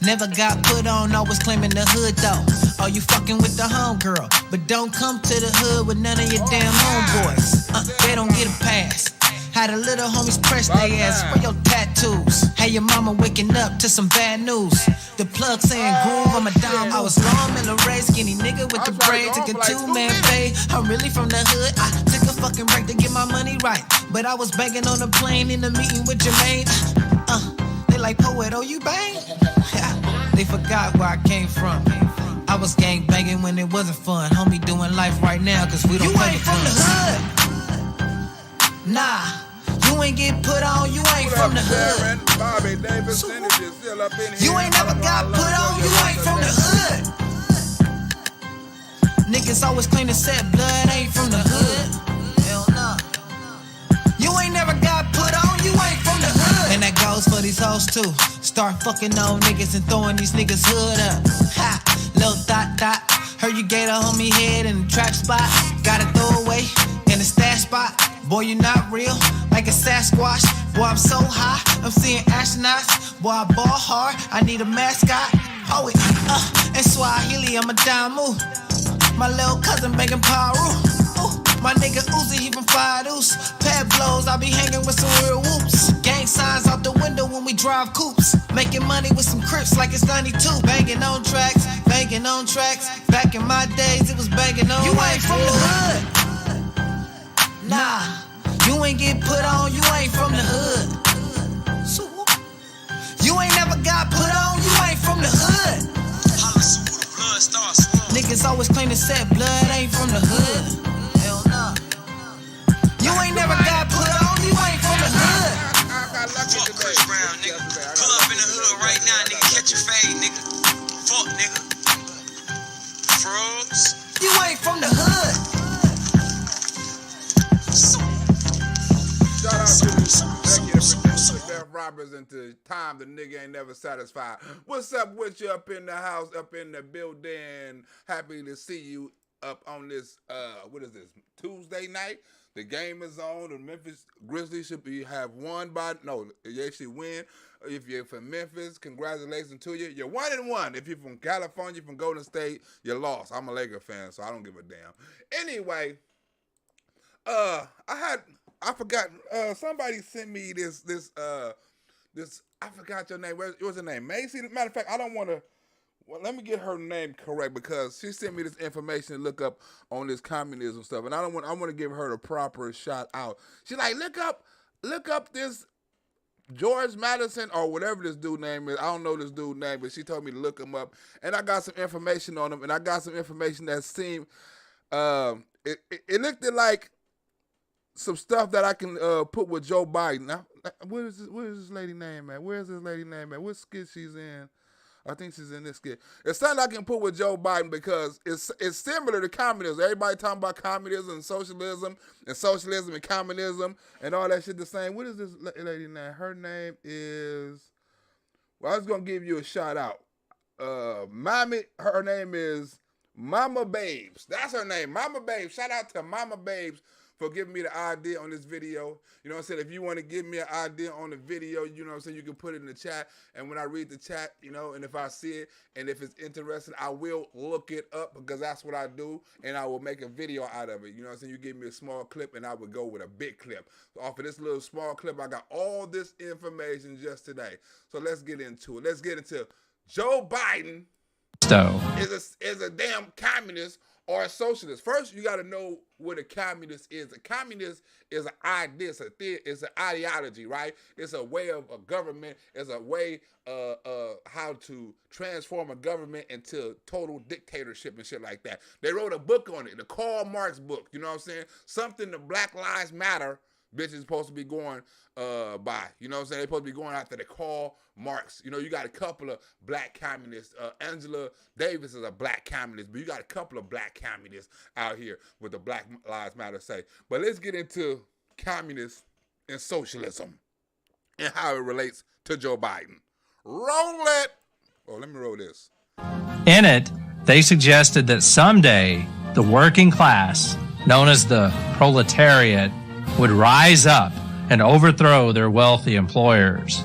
Never got put on, always claiming the hood though. Oh, you fucking with the homegirl, but don't come to the hood with none of your damn homeboys. They don't get a pass. Had the little homies press their ass for your tattoos. Had your mama waking up to some bad news. The plug saying groove, I'm a dime. I was long in the race, skinny nigga with the braids. Took a two-man fade. I'm really from the hood. I took a fucking break to get my money right. But I was banging on the plane in the meeting with Jermaine. They like, poet, oh you bang? They forgot where I came from. I was gang banging when it wasn't fun. Homie doing life right now cause we don't play the fun. You ain't from the hood. Nah. You ain't get put on, you ain't from the hood. Bobby Davis, still up in here. You ain't never got put on, you ain't from the hood. Niggas always claim to set blood, ain't from the hood. Hell no. You ain't never got put on, you ain't from the hood. And that goes for these hoes too. Start fucking on niggas and throwing these niggas hood up. Ha, little dot dot. Heard you gave a homie head in the trap spot. Got a throwaway in the stash spot. Boy, you not real, like a Sasquatch. Boy, I'm so high, I'm seeing astronauts. Boy, I ball hard, I need a mascot. Oh, and Swahili, I'm a damu. My little cousin making paru. My nigga Uzi, he from Five Deuce. Pad blows, I be hanging with some real whoops. Gang signs out the window when we drive coupes. Making money with some crips like it's 92. Banging on tracks, banging on tracks. Back in my days, it was banging on. You ain't from the hood. Nah, you ain't get put on, you ain't from the hood. You ain't never got put on, you ain't from the hood. Niggas always claim to set blood, ain't from the hood. Hell no. You ain't never got put on, you ain't from the hood. Fuck Chris Brown, nigga. Pull up in the hood right now, nigga. Catch your fade, nigga. Fuck, nigga. Frogs. You ain't from the hood. Shout out to executive producer Beth Roberts and to Tom, the nigga ain't never satisfied. What's up with you up in the house, up in the building? Happy to see you up on this, what is this, Tuesday night? The game is on. The Memphis Grizzlies should have won by, no, you actually win. If you're from Memphis, congratulations to you. You're 1-1. If you're from California, from Golden State, you lost. I'm a Laker fan, so I don't give a damn. Anyway, I forgot. Somebody sent me this. I forgot your name. What was her name? Macy. Matter of fact, I don't want to. Well, let me get her name correct because she sent me this information to look up on this communism stuff, and I want to give her the proper shout out. She's like, look up this George Madison or whatever this dude name is. I don't know this dude name, but she told me to look him up, and I got some information on him, and I got some information that seemed it looked like some stuff that I can put with Joe Biden. Now, where is this lady name at? Where's this lady name at? What skit she's in? I think she's in this skit. It's something I can put with Joe Biden because it's similar to communism. Everybody talking about communism and socialism and communism and all that shit the same. What is this lady name? Her name is, well, I was going to give you a shout out. Her name is Mama Babes. That's her name, Mama Babes. Shout out to Mama Babes for giving me the idea on this video. You know what I'm saying? If you want to give me an idea on the video, you know what I'm saying, you can put it in the chat. And when I read the chat, you know, and if I see it, and if it's interesting, I will look it up because that's what I do, and I will make a video out of it. You know what I'm saying? You give me a small clip, and I would go with a big clip. So off of this little small clip, I got all this information just today. So let's get into it. Let's get into Joe Biden is a damn communist or a socialist. First, you got to know what a communist is. A communist is an idea, it's an ideology, right? It's a way of a government. It's a way how to transform a government into total dictatorship and shit like that. They wrote a book on it, the Karl Marx book. You know what I'm saying? Something the Black Lives Matter bitch is supposed to be going by. You know what I'm saying? They're supposed to be going after the Karl Marx. You know, you got a couple of black communists. Angela Davis is a black communist, but you got a couple of black communists out here with the Black Lives Matter say. But let's get into communists and socialism and how it relates to Joe Biden. Roll it. Oh, let me roll this. In it, they suggested that someday the working class, known as the proletariat, would rise up and overthrow their wealthy employers.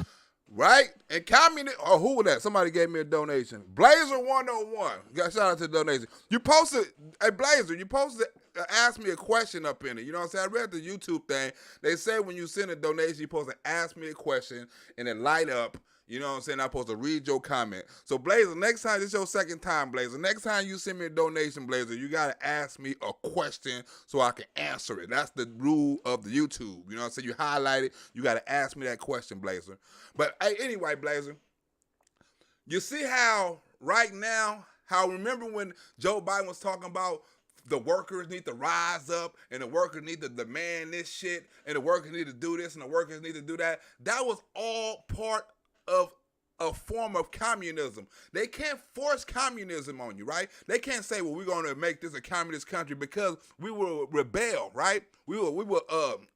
Right? And communist, oh, who was that? Somebody gave me a donation. Blazer 101. Shout out to the donation. You posted, hey Blazer, you posted, ask me a question up in it. You know what I'm saying? I read the YouTube thing. They say when you send a donation, you're supposed to ask me a question and then light up. You know what I'm saying? I'm supposed to read your comment. So, Blazer, next time, this is your second time, Blazer. Next time you send me a donation, Blazer, you got to ask me a question so I can answer it. That's the rule of the YouTube. You know what I'm saying? You highlight it. You got to ask me that question, Blazer. But, hey, anyway, Blazer, you see how right now, remember when Joe Biden was talking about the workers need to rise up and the workers need to demand this shit and the workers need to do this and the workers need to do that? That was all part of a form of communism. They can't force communism on you, right? They can't say, well, we're going to make this a communist country because we will rebel, right? We will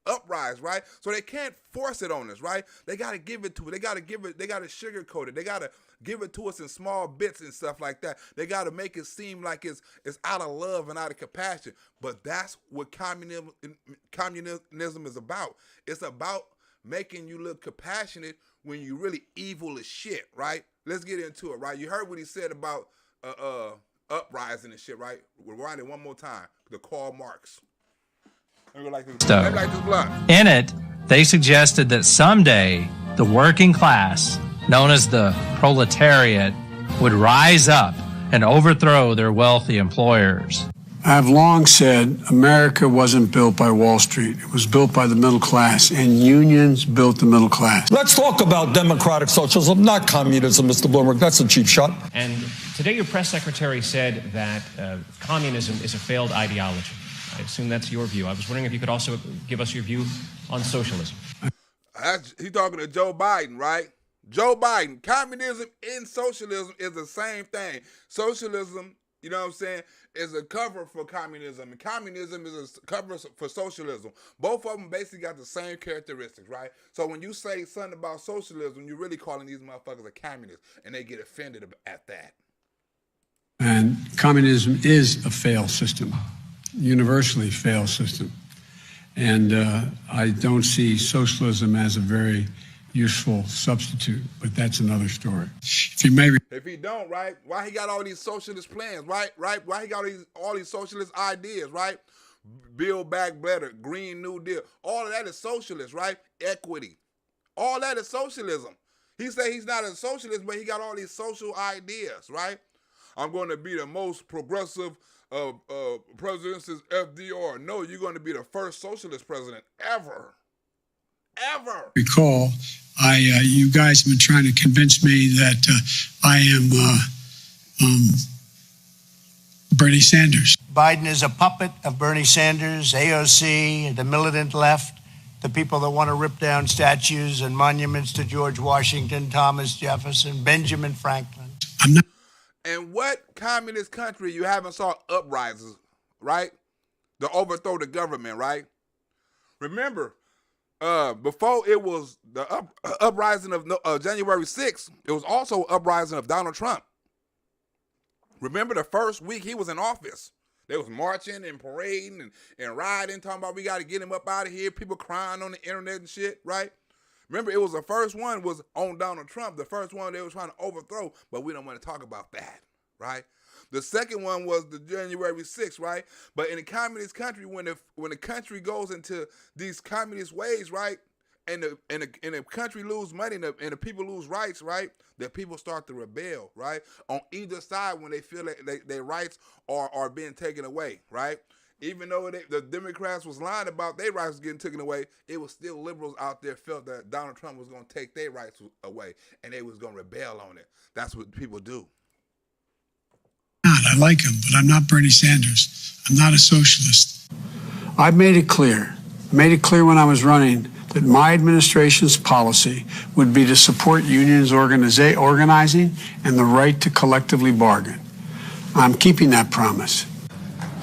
uprise, right? So they can't force it on us, right? They got to give it to us. They got to sugarcoat it. They got to give it to us in small bits and stuff like that. They got to make it seem like it's out of love and out of compassion. But that's what communism is about. It's about making you look compassionate when you really evil as shit, right? Let's get into it, right? You heard what he said about uprising and shit, right? We'll write it one more time. The Karl Marx. Like this blunt. In it, they suggested that someday the working class, known as the proletariat, would rise up and overthrow their wealthy employers. I've long said America wasn't built by Wall Street. It was built by the middle class, and unions built the middle class. Let's talk about democratic socialism, not communism, Mr. Bloomberg. That's a cheap shot. And today your press secretary said that communism is a failed ideology. I assume that's your view. I was wondering if you could also give us your view on socialism. He's talking to Joe Biden, right? Joe Biden. Communism and socialism is the same thing. Socialism, you know what I'm saying, is a cover for communism, and communism is a cover for socialism. Both of them basically got the same characteristics, right? So when you say something about socialism, you're really calling these motherfuckers a communist, and they get offended at that. And communism is a failed system, universally failed system. And I don't see socialism as a very useful substitute, but that's another story. If he don't, right? Why he got all these socialist plans, right? Why he got all these socialist ideas, right? Build Back Better, Green New Deal. All of that is socialist, right? Equity. All that is socialism. He say he's not a socialist, but he got all these social ideas, right? I'm going to be the most progressive president since FDR. No, you're going to be the first socialist president ever. Ever. Recall, you guys have been trying to convince me that I am Bernie Sanders. Biden is a puppet of Bernie Sanders, AOC, the militant left, the people that want to rip down statues and monuments to George Washington, Thomas Jefferson, Benjamin Franklin. I'm not. In what communist country you haven't saw uprisings, right? To overthrow the government, right? Remember, before it was the uprising of January 6th, it was also uprising of Donald Trump. Remember the first week he was in office, they was marching and parading and riding, talking about we got to get him up out of here, people crying on the internet and shit, right? Remember, it was the first one was on Donald Trump, the first one they were trying to overthrow, but we don't want to talk about that, right? The second one was the January 6th, right? But in a communist country, when the country goes into these communist ways, right, and the country lose money and the people lose rights, right, the people start to rebel, right, on either side when they feel that their rights are being taken away, right? Even though the Democrats was lying about their rights getting taken away, it was still liberals out there felt that Donald Trump was going to take their rights away, and they was going to rebel on it. That's what people do. I like him, but I'm not Bernie Sanders. I'm not a socialist. I've made it clear when I was running that my administration's policy would be to support unions organizing and the right to collectively bargain. I'm keeping that promise.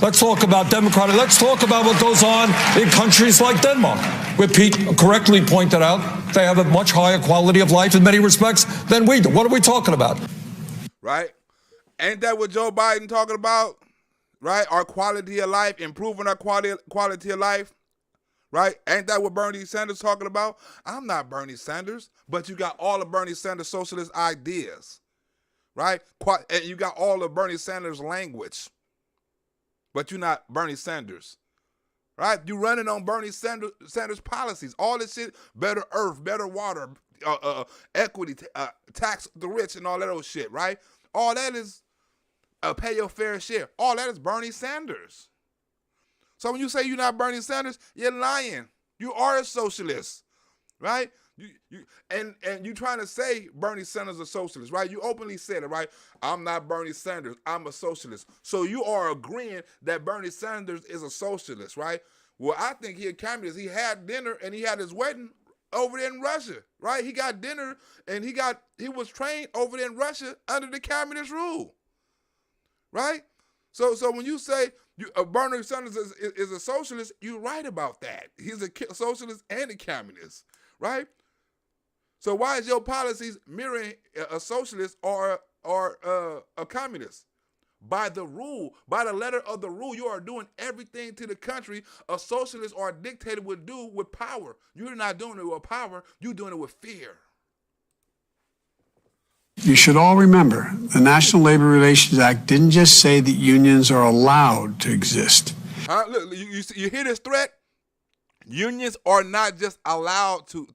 Let's talk about democratic. Let's talk about what goes on in countries like Denmark, where Pete correctly pointed out they have a much higher quality of life in many respects than we do. What are we talking about? Right? Ain't that what Joe Biden talking about? Right? Our quality of life, improving our quality of life. right? Ain't that what Bernie Sanders talking about? I'm not Bernie Sanders, but you got all of Bernie Sanders' socialist ideas, right? And you got all of Bernie Sanders' language, but you're not Bernie Sanders, right? You running on Bernie Sanders policies, all this shit, better earth, better water, equity, tax the rich, and all that old shit, right? All that is pay your fair share. All that is Bernie Sanders. So when you say you're not Bernie Sanders, you're lying. You are a socialist, right? And you trying to say Bernie Sanders is a socialist, right? You openly said it, right? I'm not Bernie Sanders. I'm a socialist. So you are agreeing that Bernie Sanders is a socialist, right? Well, I think he a communist. He had dinner and he had his wedding over there in Russia, right? He got dinner and he was trained over there in Russia under the communist rule, right? So when you say Bernie Sanders is a socialist, you're right about that. He's a socialist and a communist, right? So why is your policies mirroring a socialist or a communist? By the rule, by the letter of the rule, you are doing everything to the country a socialist or a dictator would do with power. You're not doing it with power, you're doing it with fear. You should all remember, the National Labor Relations Act didn't just say that unions are allowed to exist. Look, you hear this threat? Unions are not just allowed to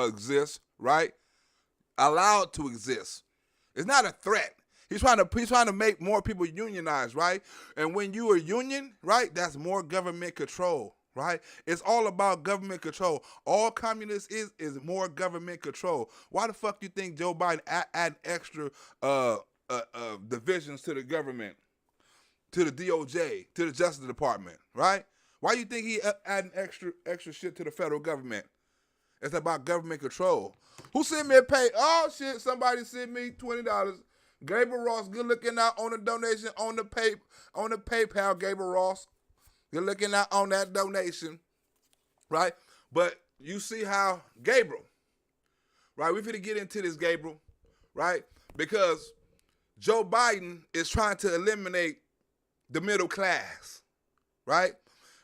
exist, right? Allowed to exist. It's not a threat. He's trying to make more people unionized, right? And when you are union, right, that's more government control, right? It's all about government control. All communists is more government control. Why the fuck you think Joe Biden add extra divisions to the government, to the DOJ, to the Justice Department, right? Why you think he adding extra shit to the federal government? It's about government control. Who sent me a pay? Oh shit! Somebody sent me $20. Gabriel Ross, good looking out on the donation on the PayPal. Gabriel Ross, good looking out on that donation, right? But you see how Gabriel, right? We finna get into this, Gabriel, right? Because Joe Biden is trying to eliminate the middle class, right?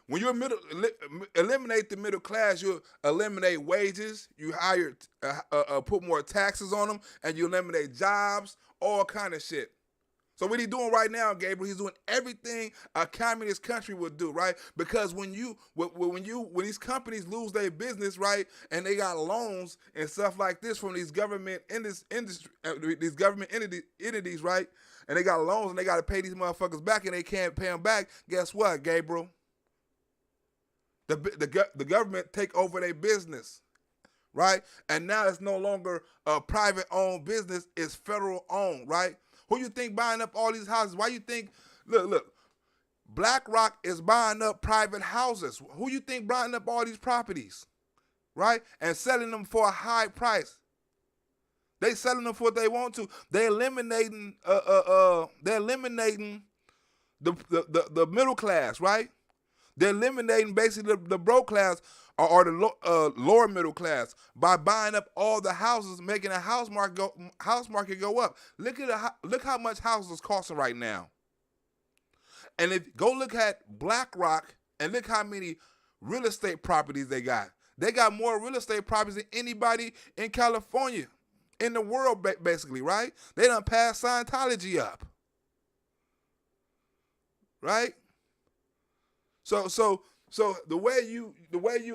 When you eliminate the middle class, you eliminate wages, you put more taxes on them, and you eliminate jobs, all kind of shit. So what he's doing right now, Gabriel, he's doing everything a communist country would do, right? Because when these companies lose their business, right, and they got loans and stuff like this from these government these government entities, right, and they got loans and they got to pay these motherfuckers back and they can't pay them back. Guess what, Gabriel? The government take over their business, right? And now it's no longer a private-owned business, it's federal-owned, right? Who you think buying up all these houses? Why you think, look, BlackRock is buying up private houses. Who you think buying up all these properties, right? And selling them for a high price. They selling them for what they want to. They're eliminating the middle class, right? They're eliminating basically the broke class or the lower middle class by buying up all the houses, making the house market go up. Look how much houses is costing right now. And if go look at BlackRock and look how many real estate properties they got. They got more real estate properties than anybody in California, in the world, basically, right? They done passed Scientology up, right? So the way you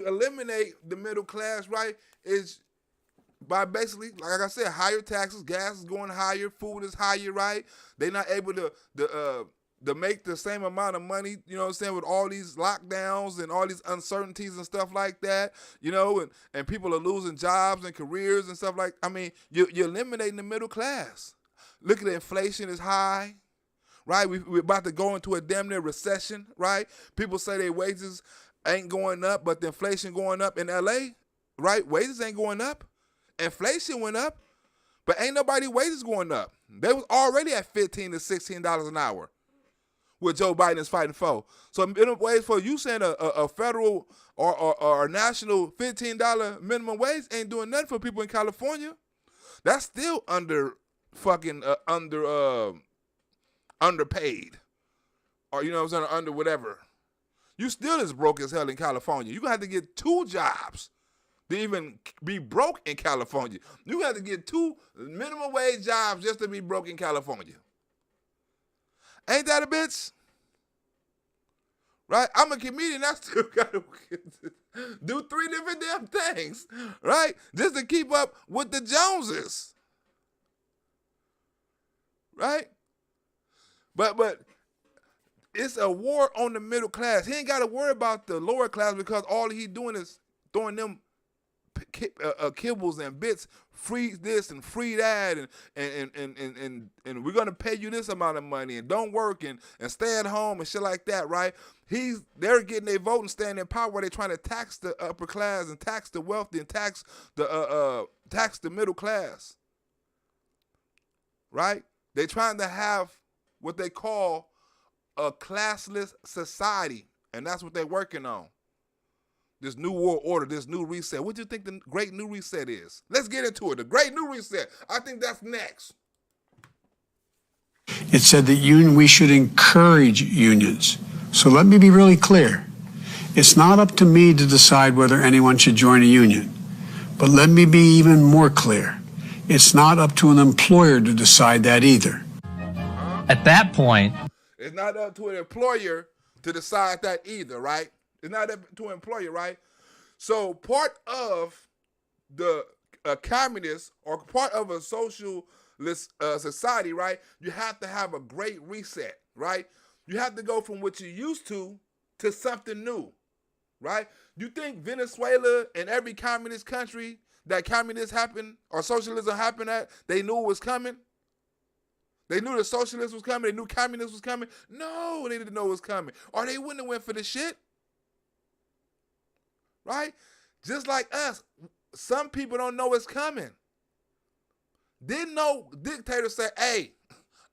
eliminate the middle class, right, is by basically, like I said, higher taxes, gas is going higher, food is higher, right? They're not able to make the same amount of money, you know what I'm saying, with all these lockdowns and all these uncertainties and stuff like that, you know, and people are losing jobs and careers and stuff like, I mean, you're eliminating the middle class. Look at the inflation is high. Right, we're about to go into a damn near recession, right? People say their wages ain't going up, but the inflation going up in LA, right? Wages ain't going up. Inflation went up, but ain't nobody wages going up. They was already at $15 to $16 an hour, what Joe Biden is fighting for. So in ways for you saying a federal or a national $15 minimum wage ain't doing nothing for people in California. That's still underpaid, or you know what I'm saying, under whatever. You still as broke as hell in California. You're going to have to get 2 jobs to even be broke in California. You have to get 2 minimum wage jobs just to be broke in California. Ain't that a bitch? Right? I'm a comedian. I still got to do 3 different damn things, right? Just to keep up with the Joneses. Right? But it's a war on the middle class. He ain't got to worry about the lower class because all he doing is throwing them kibbles and bits, free this and free that, and we're gonna pay you this amount of money and don't work and stay at home and shit like that, right? They're getting their vote and staying in power where they're trying to tax the upper class and tax the wealthy and tax the middle class, right? They're trying to have what they call a classless society, and that's what they're working on. This new world order, this new reset. What do you think the great new reset is? Let's get into it. The great new reset. I think that's next. It said that we should encourage unions. So let me be really clear. It's not up to me to decide whether anyone should join a union. But let me be even more clear. It's not up to an employer to decide that either. At that point, it's not up to an employer to decide that either, right? It's not up to an employer, right? So part of the communist or part of a socialist society, right? You have to have a great reset, right? You have to go from what you're used to something new, right? You think Venezuela and every communist country that communism happened or socialism happened at, they knew it was coming? They knew the socialists was coming. They knew communism was coming. No, they didn't know it was coming. Or they wouldn't have went for the shit. Right? Just like us, some people don't know it's coming. Didn't no dictator say, hey,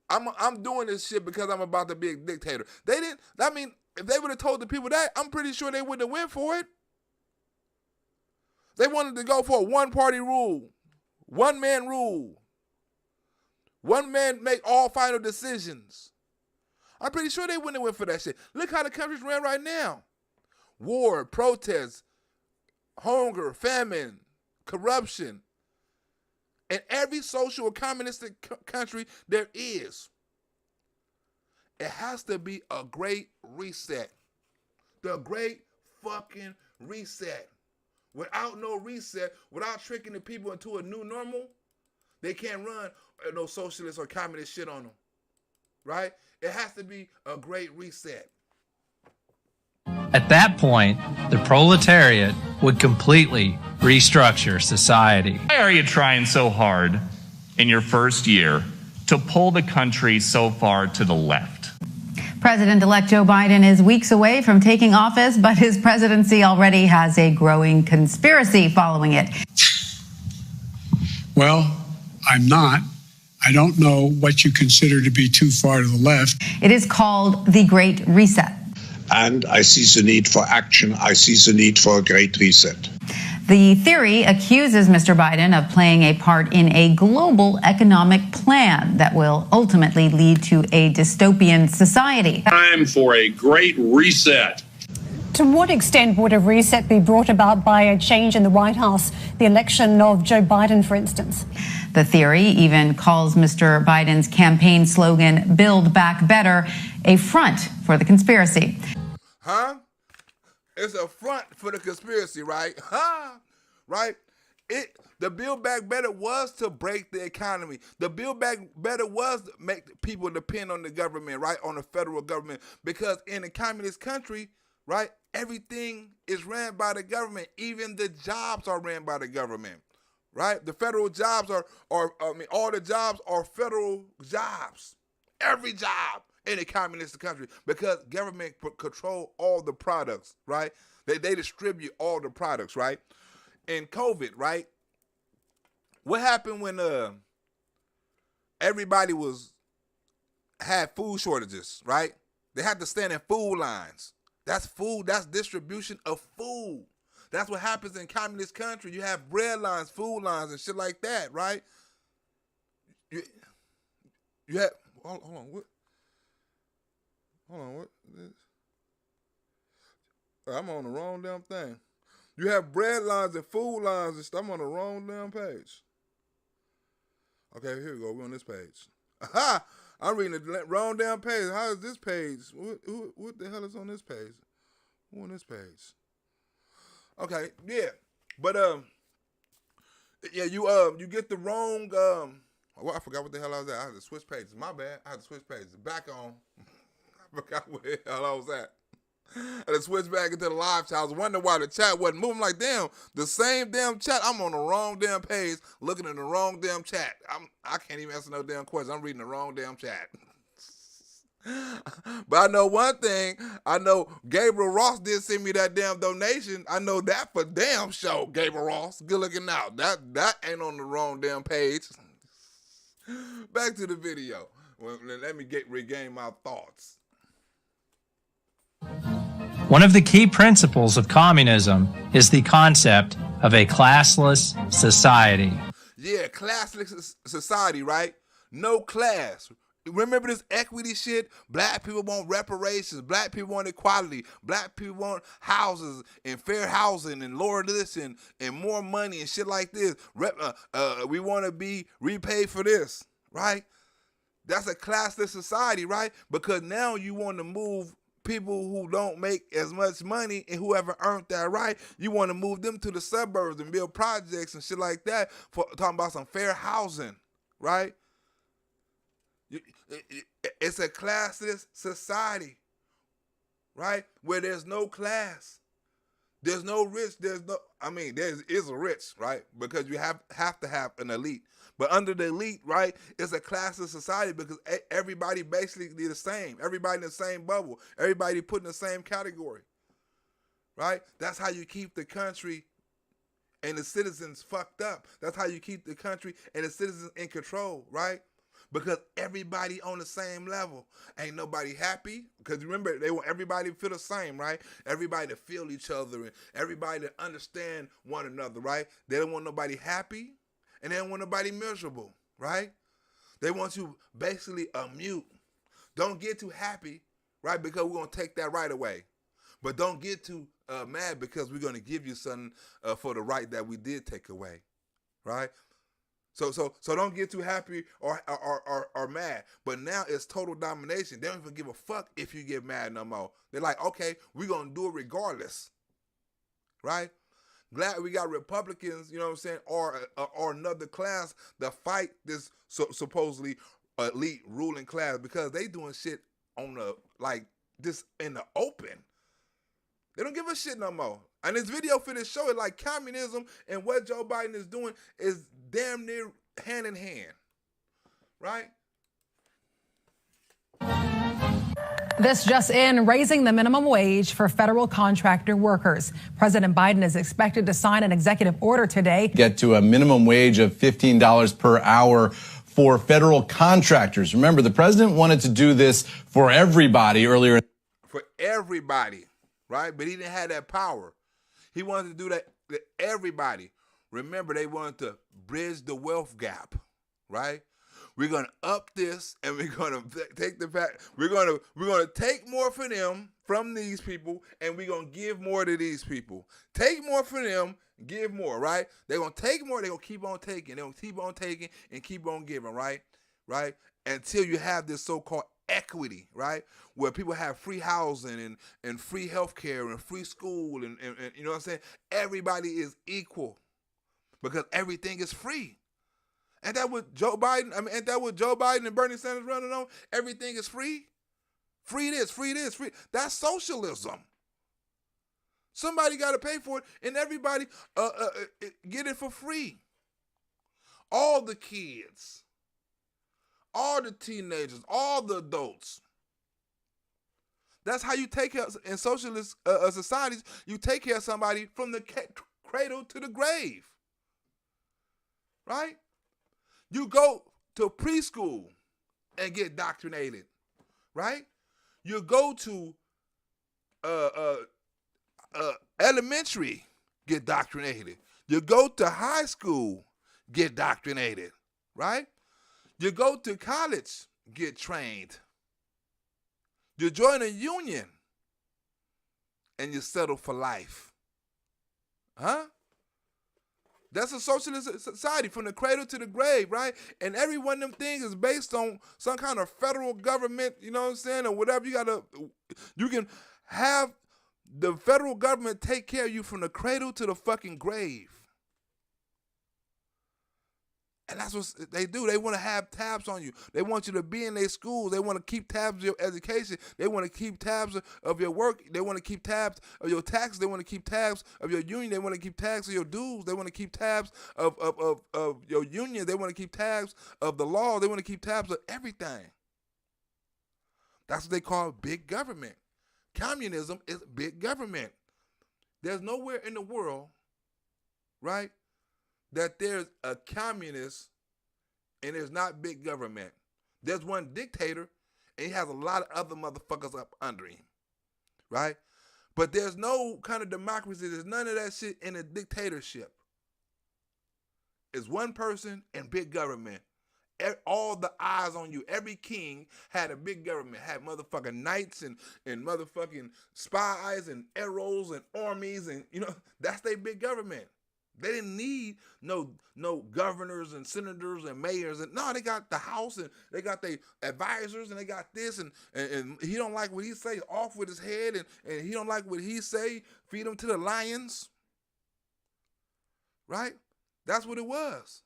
I'm doing this shit because I'm about to be a dictator. They didn't, I mean, if they would have told the people that, I'm pretty sure they wouldn't have went for it. They wanted to go for a one-party rule, one-man rule. One man make all final decisions. I'm pretty sure they wouldn't have went for that shit. Look how the country's ran right now. War, protests, hunger, famine, corruption. In every social or communistic country there is. It has to be a great reset. The great fucking reset. Without no reset, without tricking the people into a new normal, they can't run no socialist or communist shit on them, right? It has to be a great reset. at that point, the proletariat would completely restructure society. Why are you trying so hard in your first year to pull the country so far to the left? President-elect Joe Biden is weeks away from taking office, but his presidency already has a growing conspiracy following it. Well, I'm not. I don't know what you consider to be too far to the left. It is called the Great Reset. And I see the need for action. I see the need for a great reset. The theory accuses Mr. Biden of playing a part in a global economic plan that will ultimately lead to a dystopian society. Time for a great reset. To what extent would a reset be brought about by a change in the White House, the election of Joe Biden, for instance? The theory even calls Mr. Biden's campaign slogan, "Build Back Better," a front for the conspiracy. Huh? It's a front for the conspiracy, right? Huh? Right? The Build Back Better was to break the economy. The Build Back Better was to make people depend on the government, right? On the federal government. Because in a communist country, right, everything is ran by the government. Even the jobs are ran by the government, right? The federal jobs all the jobs are federal jobs. Every job in a communist country, because government control all the products, right? They distribute all the products, right? In COVID, right? What happened when everybody had food shortages, right? They had to stand in food lines. That's food. That's distribution of food. That's what happens in communist country. You have bread lines, food lines, and shit like that, right? You have hold on. What? I'm on the wrong damn thing. You have bread lines and food lines and stuff. I'm on the wrong damn page. Okay, here we go. We're on this page. Aha! I'm reading the wrong damn page. How is this page? What the hell is on this page? Who on this page? Okay, yeah. But yeah, you get the wrong well, I forgot what the hell I was at. I had to switch pages. My bad. I had to switch pages. Back on. I forgot where the hell I was at. I had to switch back into the live chat. I was wondering why the chat wasn't moving. Like, damn, the same damn chat. I'm on the wrong damn page, looking in the wrong damn chat. I can't even answer no damn questions. I'm reading the wrong damn chat. But I know one thing. I know Gabriel Ross did send me that damn donation. I know that for damn sure. Gabriel Ross, good looking out. That ain't on the wrong damn page. Back to the video. Well, let me regain my thoughts. One of the key principles of communism is the concept of a classless society. Yeah, classless society, right? No class. Remember this equity shit? Black people want reparations. Black people want equality. Black people want houses and fair housing and lower this and more money and shit like this. We want to be repaid for this, right? That's a classless society, right? Because now you want to move people who don't make as much money and whoever earned that right, you want to move them to the suburbs and build projects and shit like that for talking about some fair housing, right? It's a classless society, right? Where there's no class. There's no rich. There is a rich, right? Because you have to have an elite. But under the elite, right, it's a classless society because everybody basically the same. Everybody in the same bubble. Everybody put in the same category, right? That's how you keep the country and the citizens fucked up. That's how you keep the country and the citizens in control, right? Because everybody on the same level. Ain't nobody happy. Because remember, they want everybody to feel the same, right? Everybody to feel each other and everybody to understand one another, right? They don't want nobody happy and they don't want nobody miserable, right? They want you basically a mute. Don't get too happy, right? Because we're going to take that right away. But don't get too mad because we're going to give you something for the right that we did take away, right? So don't get too happy or mad. But now it's total domination. They don't even give a fuck if you get mad no more. They're like, okay, we're going to do it regardless. Right? Glad we got Republicans, you know what I'm saying, or another class that fight this supposedly elite ruling class because they doing shit on the, like, this in the open. They don't give a shit no more. And this video finna show it like communism and what Joe Biden is doing is damn near hand in hand, right? This just in, raising the minimum wage for federal contractor workers. President Biden is expected to sign an executive order today. Get to a minimum wage of $15 per hour for federal contractors. Remember, the president wanted to do this for everybody earlier. For everybody, right? But he didn't have that power. He wanted to do that to everybody. Remember, they wanted to bridge the wealth gap, right? We're gonna up this, and we're gonna take the fact. We're gonna take more from these people, and we're gonna give more to these people. Take more from them, give more, right? They're gonna take more. They're gonna keep on taking. They're gonna keep on taking and keep on giving, right? Right? Until you have this so-called equity, right? Where people have free housing and free healthcare and free school and you know what I'm saying? Everybody is equal because everything is free. And that what Joe Biden, ain't that what Joe Biden and Bernie Sanders running on? Everything is free. Free this, free this, free. That's socialism. Somebody got to pay for it, and everybody get it for free. All the kids, all the teenagers, all the adults. That's how you take care of, in socialist societies, you take care of somebody from the cradle to the grave. Right? You go to preschool and get indoctrinated, right? You go to elementary, get indoctrinated. You go to high school, get indoctrinated, right? You go to college, get trained. You join a union and you settle for life. Huh? That's a socialist society from the cradle to the grave, right? And every one of them things is based on some kind of federal government, you know what I'm saying, or whatever. You can have the federal government take care of you from the cradle to the fucking grave. And that's what they do. They want to have tabs on you. They want you to be in their schools. They want to keep tabs of your education. They want to keep tabs of your work. They want to keep tabs of your taxes. They want to keep tabs of your union. They want to keep tabs of your dues. They want to keep tabs of your union. They want to keep tabs of the law. They want to keep tabs of everything. That's what they call big government. Communism is big government. There's nowhere in the world, right, that there's a communist and there's not big government. There's one dictator and he has a lot of other motherfuckers up under him, right? But there's no kind of democracy. There's none of that shit in a dictatorship. It's one person and big government. All the eyes on you. Every king had a big government, had motherfucking knights and motherfucking spies and arrows and armies, and that's their big government. They didn't need no governors and senators and mayors. And no, they got the House and they got their advisors and they got this and he don't like what he say, off with his head, and he don't like what he say, feed him to the lions. Right? That's what it was.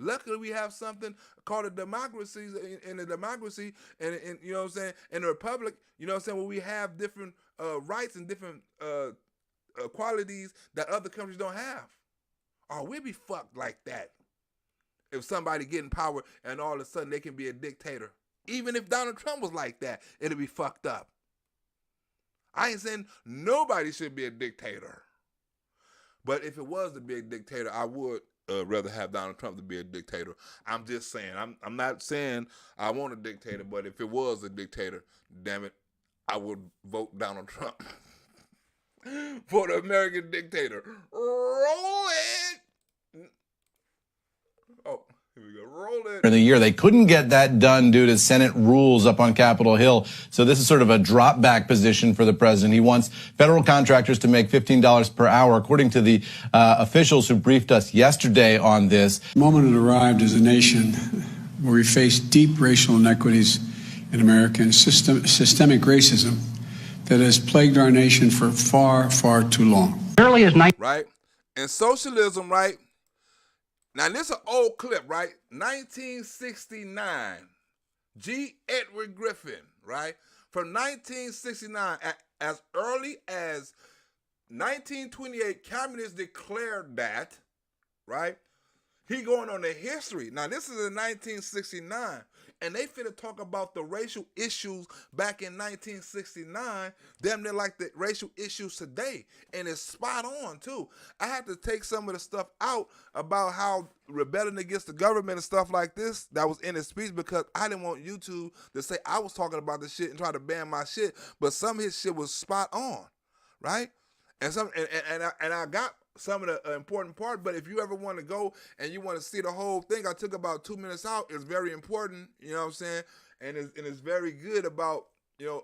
Luckily, we have something called a democracy, in a democracy, and you know what I'm saying, in a republic, you know what I'm saying, where we have different rights and different qualities that other countries don't have. Or we'd be fucked like that if somebody get in power and all of a sudden they can be a dictator. Even if Donald Trump was like that, it'd be fucked up. I ain't saying nobody should be a dictator. But if it was to be a dictator, I would rather have Donald Trump to be a dictator. I'm just saying. I'm not saying I want a dictator, but if it was a dictator, damn it, I would vote Donald Trump for the American dictator. Roll it. Oh, here we go. Roll it. In the year, they couldn't get that done due to Senate rules up on Capitol Hill. So this is sort of a drop back position for the president. He wants federal contractors to make $15 per hour, according to the officials who briefed us yesterday on this. The moment it arrived as a nation where we face deep racial inequities in America and systemic racism that has plagued our nation for far, far too long. Right? And socialism, right? Now, this is an old clip, right? 1969. G. Edward Griffin, right? From 1969, as early as 1928, communists declared that, right? He going on the history. Now, this is in 1969, and they finna talk about the racial issues back in 1969, damn near like the racial issues today, and it's spot on, too. I had to take some of the stuff out about how rebelling against the government and stuff like this that was in his speech, because I didn't want YouTube to say I was talking about this shit and try to ban my shit, but some of his shit was spot on, right? And I got some of the important part, but if you ever want to go and you want to see the whole thing, I took about 2 minutes out. It's very important, you know what I'm saying? And it's very good about,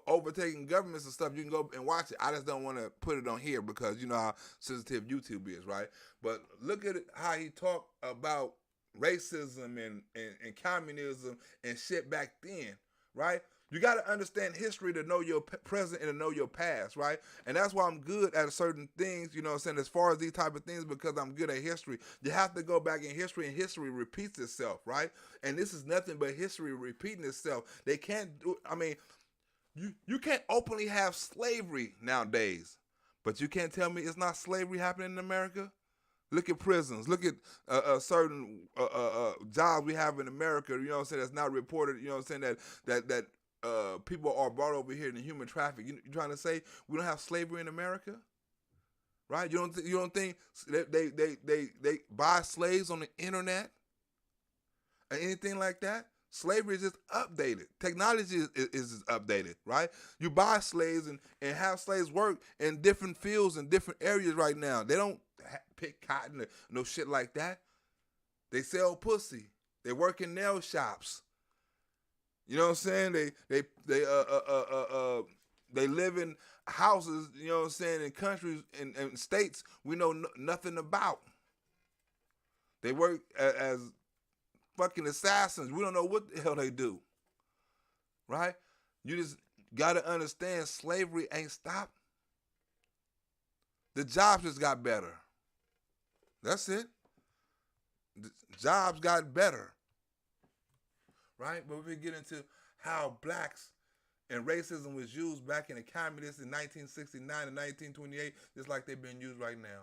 overtaking governments and stuff. You can go and watch it. I just don't want to put it on here because you know how sensitive YouTube is, right? But look at how he talked about racism and communism and shit back then, right? You got to understand history to know your present and to know your past, right? And that's why I'm good at certain things, you know what I'm saying, as far as these type of things, because I'm good at history. You have to go back in history, and history repeats itself, right? And this is nothing but history repeating itself. They can't do, you can't openly have slavery nowadays, but you can't tell me it's not slavery happening in America? Look at prisons. Look at certain jobs we have in America, you know what I'm saying, that's not reported, you know what I'm saying, that people are brought over here in human trafficking. You trying to say we don't have slavery in America, right? You don't think they buy slaves on the internet or anything like that? Slavery is just updated. Technology is updated, right? You buy slaves and have slaves work in different fields and different areas right now. They don't pick cotton or no shit like that. They sell pussy. They work in nail shops. You know what I'm saying? They They live in houses, you know what I'm saying, in countries and states we know nothing about. They work as fucking assassins. We don't know what the hell they do. Right? You just got to understand slavery ain't stopped. The jobs just got better. That's it. The jobs got better. Right? But we get into how blacks and racism was used back in the communists in 1969 and 1928, just like they've been used right now.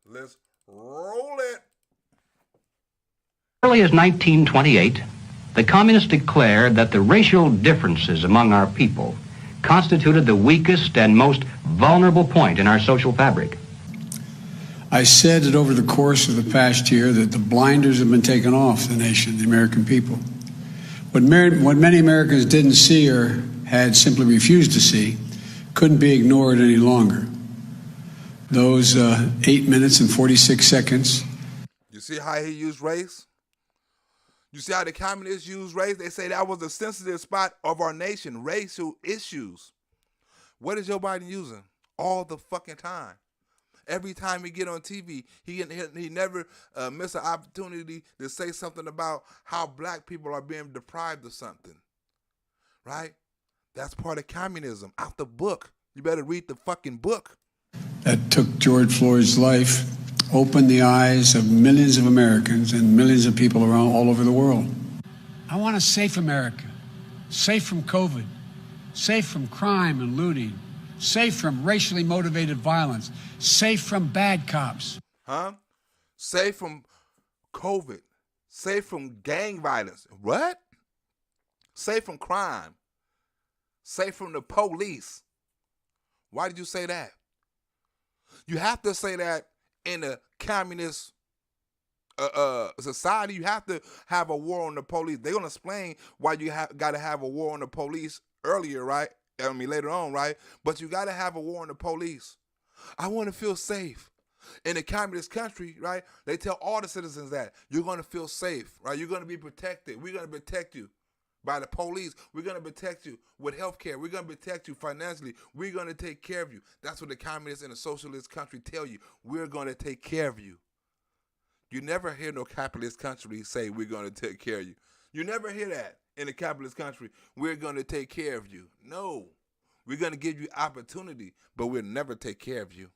Let's roll it. Early as 1928, the communists declared that the racial differences among our people constituted the weakest and most vulnerable point in our social fabric. I said that over the course of the past year that the blinders have been taken off the nation, the American people. What many Americans didn't see or had simply refused to see couldn't be ignored any longer. Those 8 minutes and 46 seconds. You see how he used race? You see how the communists use race? They say that was a sensitive spot of our nation, racial issues. What is Joe Biden using? All the fucking time. Every time he get on TV, he never miss an opportunity to say something about how black people are being deprived of something. Right? That's part of communism. Out the book. You better read the fucking book. That took George Floyd's life, opened the eyes of millions of Americans and millions of people around all over the world. I want a safe America, safe from COVID, safe from crime and looting, safe from racially motivated violence, safe from bad cops. Huh? Safe from COVID, safe from gang violence. What? Safe from crime, safe from the police. Why did you say that? You have to say that in a communist society. You have to have a war on the police. They're going to explain why you got to have a war on the police earlier, right? I mean, later on, right? But you got to have a war on the police. I want to feel safe. In a communist country, right, they tell all the citizens that you're going to feel safe, right? You're going to be protected. We're going to protect you by the police. We're going to protect you with health care. We're going to protect you financially. We're going to take care of you. That's what the communists in a socialist country tell you. We're going to take care of you. You never hear no capitalist country say we're going to take care of you. You never hear that in a capitalist country. We're going to take care of you. No. We're going to give you opportunity, but we'll never take care of you.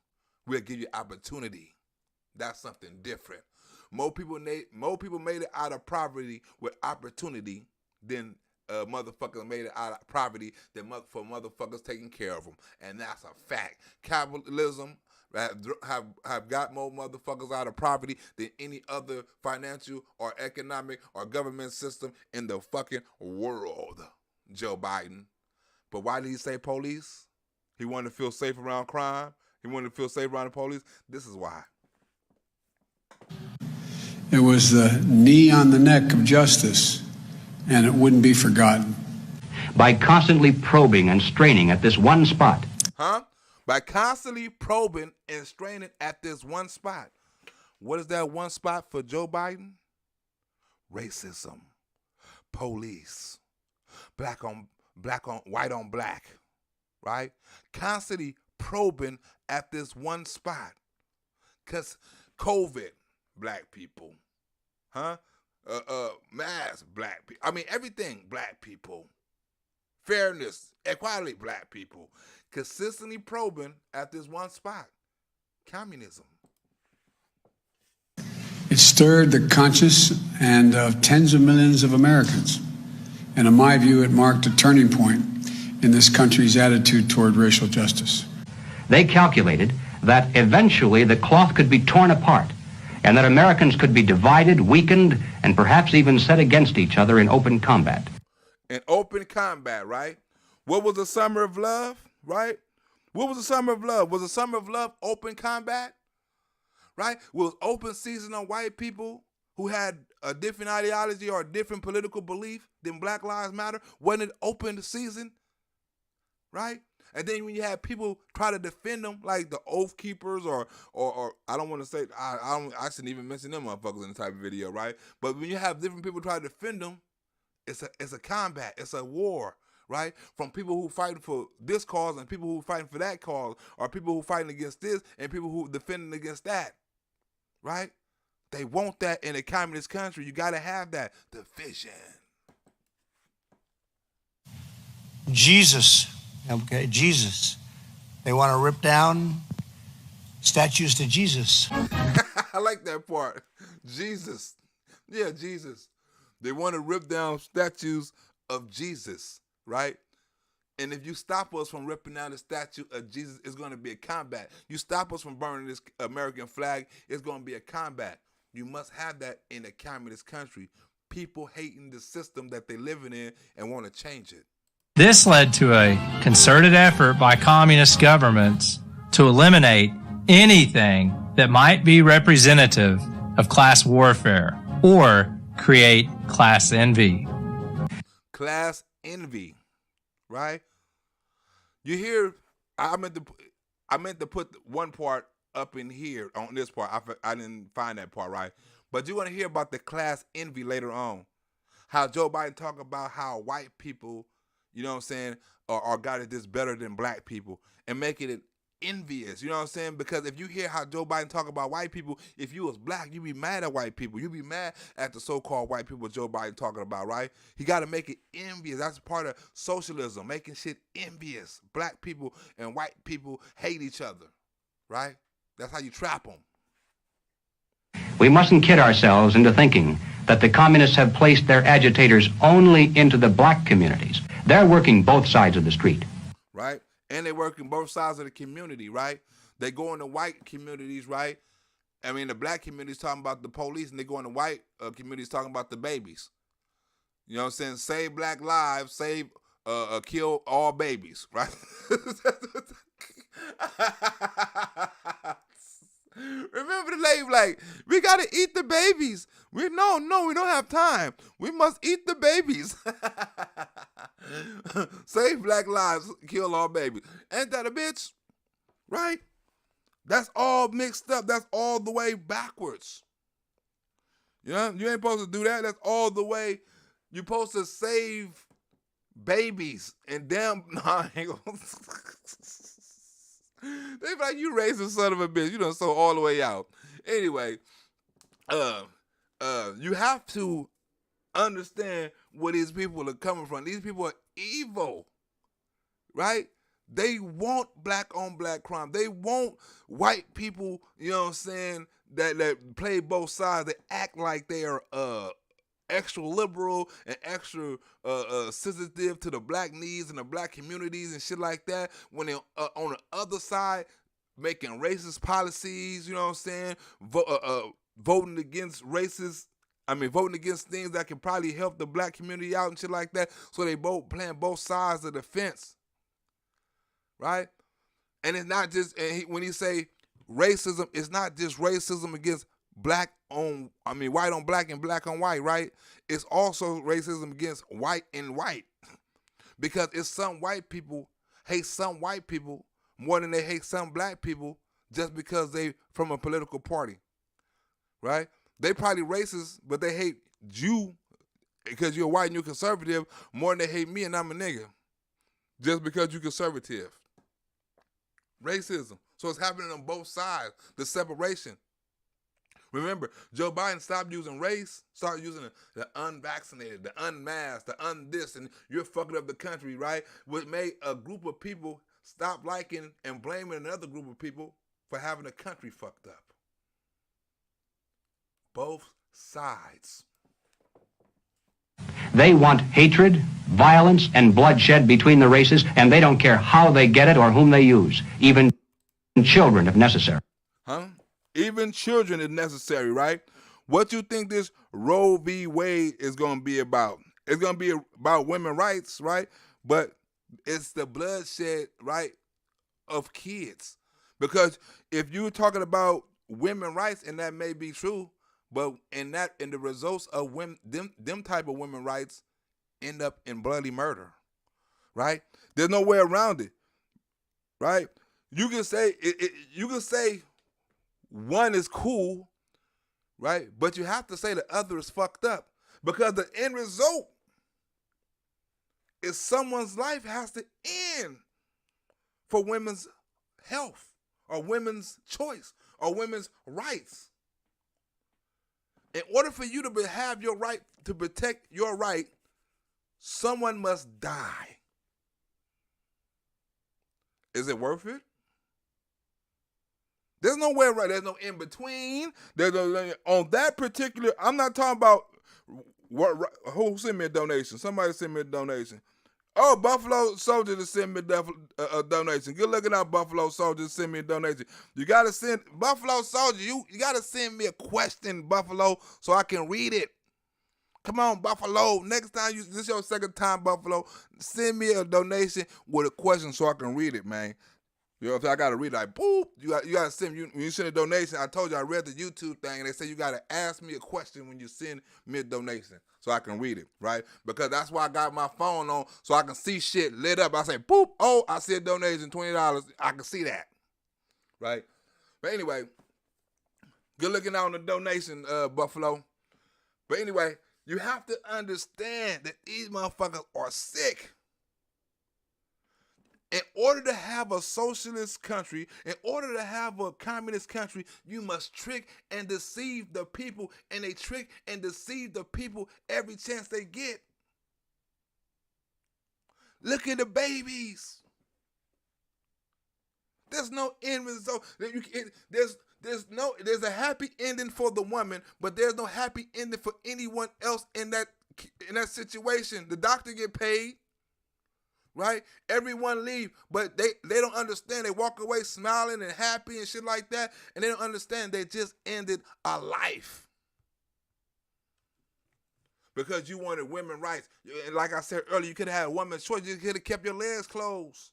We'll give you opportunity. That's something different. More people made it out of poverty with opportunity than motherfuckers made it out of poverty for motherfuckers taking care of them. And that's a fact. Capitalism have got more motherfuckers out of poverty than any other financial or economic or government system in the fucking world. Joe Biden. But why did he say police? He wanted to feel safe around crime. He wanted to feel safe around the police. This is why. It was the knee on the neck of justice, and it wouldn't be forgotten. By constantly probing and straining at this one spot. Huh? By constantly probing and straining at this one spot. What is that one spot for Joe Biden? Racism. Police. White on black. Right? Constantly probing at this one spot. Because COVID, black people. Huh? Mass, black people. I mean, everything, black people. Fairness, equality, black people. Consistently probing at this one spot. Communism. It stirred the conscience and of tens of millions of Americans. And in my view, it marked a turning point in this country's attitude toward racial justice. They calculated that eventually the cloth could be torn apart and that Americans could be divided, weakened, and perhaps even set against each other in open combat. In open combat, right? What was the summer of love, right? What was the summer of love? Was the summer of love open combat? Right? Was open season on white people who had a different ideology or a different political belief than Black Lives Matter? Wasn't it open season? Right? And then when you have people try to defend them, like the Oath Keepers, or I don't want to say, I shouldn't even mention them motherfuckers in the type of video, right? But when you have different people try to defend them, it's a combat, it's a war, right? From people who fighting for this cause and people who fighting for that cause, or people who fighting against this and people who defending against that, right? They want that in a communist country. You got to have that division. Jesus, okay, Jesus. They want to rip down statues to Jesus. I like that part. Jesus. Yeah, Jesus. They want to rip down statues of Jesus, right? And if you stop us from ripping down the statue of Jesus, it's going to be a combat. You stop us from burning this American flag, it's going to be a combat. You must have that in a communist country. People hating the system that they're living in and want to change it. This led to a concerted effort by communist governments to eliminate anything that might be representative of class warfare or create class envy. Class envy, right? You hear, I meant to put one part up in here on this part. I didn't find that part, right? But you're going to hear about the class envy later on. How Joe Biden talk about how white people, you know what I'm saying, are got it this better than black people and making it envious, you know what I'm saying? Because if you hear how Joe Biden talk about white people, if you was black, you be mad at white people. You be mad at the so-called white people Joe Biden talking about, right? He got to make it envious. That's part of socialism, making shit envious. Black people and white people hate each other, right? That's how you trap them. We mustn't kid ourselves into thinking that the communists have placed their agitators only into the black communities. They're working both sides of the street. Right? And they work in both sides of the community, right? They go in the white communities, right? I mean, the black communities talking about the police, and they go in the white communities talking about the babies. You know what I'm saying? Save black lives, save, kill all babies, right? Remember the lady like, we got to eat the babies. We don't have time. We must eat the babies. Save black lives, kill all babies. Ain't that a bitch? Right? That's all mixed up. That's all the way backwards. You know, you ain't supposed to do that. That's all the way. You're supposed to save babies. And damn, nah, I ain't gonna. They be like, you racist son of a bitch. You done so all the way out. Anyway, you have to understand where these people are coming from. These people are evil, right? They want black on black crime. They want white people, you know what I'm saying, that play both sides. They act like they are extra liberal and extra sensitive to the black needs and the black communities and shit like that, when they're on the other side making racist policies, you know what I'm saying, voting against things that can probably help the black community out and shit like that. So they both playing both sides of the fence, right? And it's not just, when he say racism, it's not just racism against white on black and black on white, right? It's also racism against white and white. Because it's some white people hate some white people more than they hate some black people just because they from a political party, right? They probably racist, but they hate you because you're white and you're conservative more than they hate me and I'm a nigga just because you're conservative. Racism. So it's happening on both sides, the separation. Remember, Joe Biden stopped using race, started using the unvaccinated, the unmasked, the undis, and you're fucking up the country, right? Which made a group of people stop liking and blaming another group of people for having the country fucked up. Both sides. They want hatred, violence, and bloodshed between the races, and they don't care how they get it or whom they use, even children if necessary. Huh? Even children is necessary, right? What you think this Roe v. Wade is going to be about? It's going to be about women's rights, right? But it's the bloodshed, right, of kids. Because if you're talking about women's rights, and that may be true, but in the results of them type of women's rights end up in bloody murder, right? There's no way around it, right? You can say one is cool, right? But you have to say the other is fucked up, because the end result is someone's life has to end for women's health or women's choice or women's rights. In order for you to have your right, to protect your right, someone must die. Is it worth it? There's no way right. There's no in between. There's no on that particular. I'm not talking about who sent me a donation. Somebody sent me a donation. Oh, Buffalo Soldier to send me a donation. Good looking out, Buffalo Soldier to send me a donation. You gotta send Buffalo Soldier. You gotta send me a question, Buffalo, so I can read it. Come on, Buffalo. Next time this is your second time, Buffalo. Send me a donation with a question so I can read it, man. You know, if I gotta read it, like boop, you gotta send when you send a donation. I told you I read the YouTube thing, and they say you gotta ask me a question when you send me a donation so I can read it, right? Because that's why I got my phone on so I can see shit lit up. I say boop, oh, I see a donation, $20. I can see that, right? But anyway, good looking out on the donation, Buffalo. But anyway, you have to understand that these motherfuckers are sick. In order to have a socialist country, in order to have a communist country, you must trick and deceive the people, and they trick and deceive the people every chance they get. Look at the babies. There's no end result. There's a happy ending for the woman, but there's no happy ending for anyone else in that situation. The doctor get paid. Right? Everyone leave, but they don't understand. They walk away smiling and happy and shit like that, and they don't understand they just ended a life. Because you wanted women's rights. And like I said earlier, you could have had a woman's choice. You could have kept your legs closed.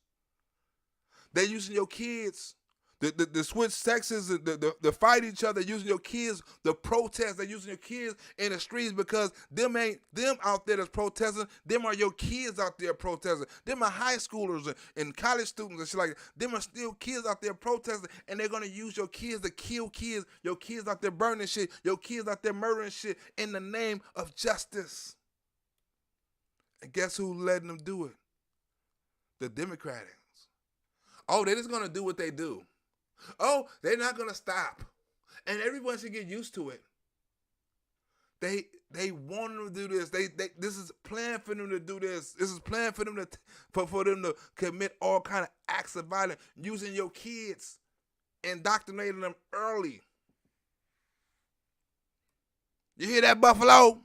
They're using your kids. The switch sexes, the fight each other, using your kids, the protest, they're using your kids in the streets because them ain't them out there that's protesting, them are your kids out there protesting. Them are high schoolers and college students and shit like that. Them are still kids out there protesting, and they're gonna use your kids to kill kids, your kids out there burning shit, your kids out there murdering shit in the name of justice. And guess who's letting them do it? The Democrats. Oh, they're just gonna do what they do. Oh, they're not gonna stop, and everyone should get used to it. They want them to do this. This is planned for them to do this. This is planned for them to commit all kind of acts of violence, using your kids, indoctrinating them early. You hear that, Buffalo?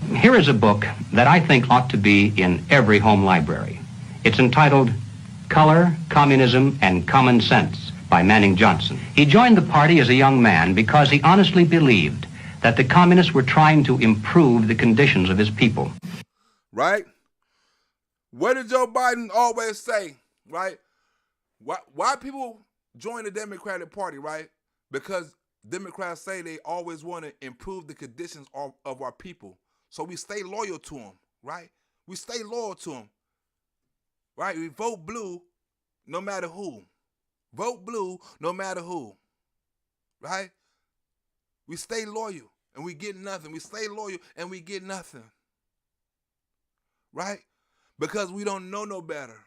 Here is a book that I think ought to be in every home library. It's entitled Color, Communism, and Common Sense by Manning Johnson. He joined the party as a young man because he honestly believed that the communists were trying to improve the conditions of his people. Right? What did Joe Biden always say, right? Why people join the Democratic Party, right? Because Democrats say they always want to improve the conditions of our people. So we stay loyal to them, right? We stay loyal to them. Right? We vote blue no matter who. Vote blue no matter who. Right? We stay loyal and we get nothing. We stay loyal and we get nothing. Right? Because we don't know no better.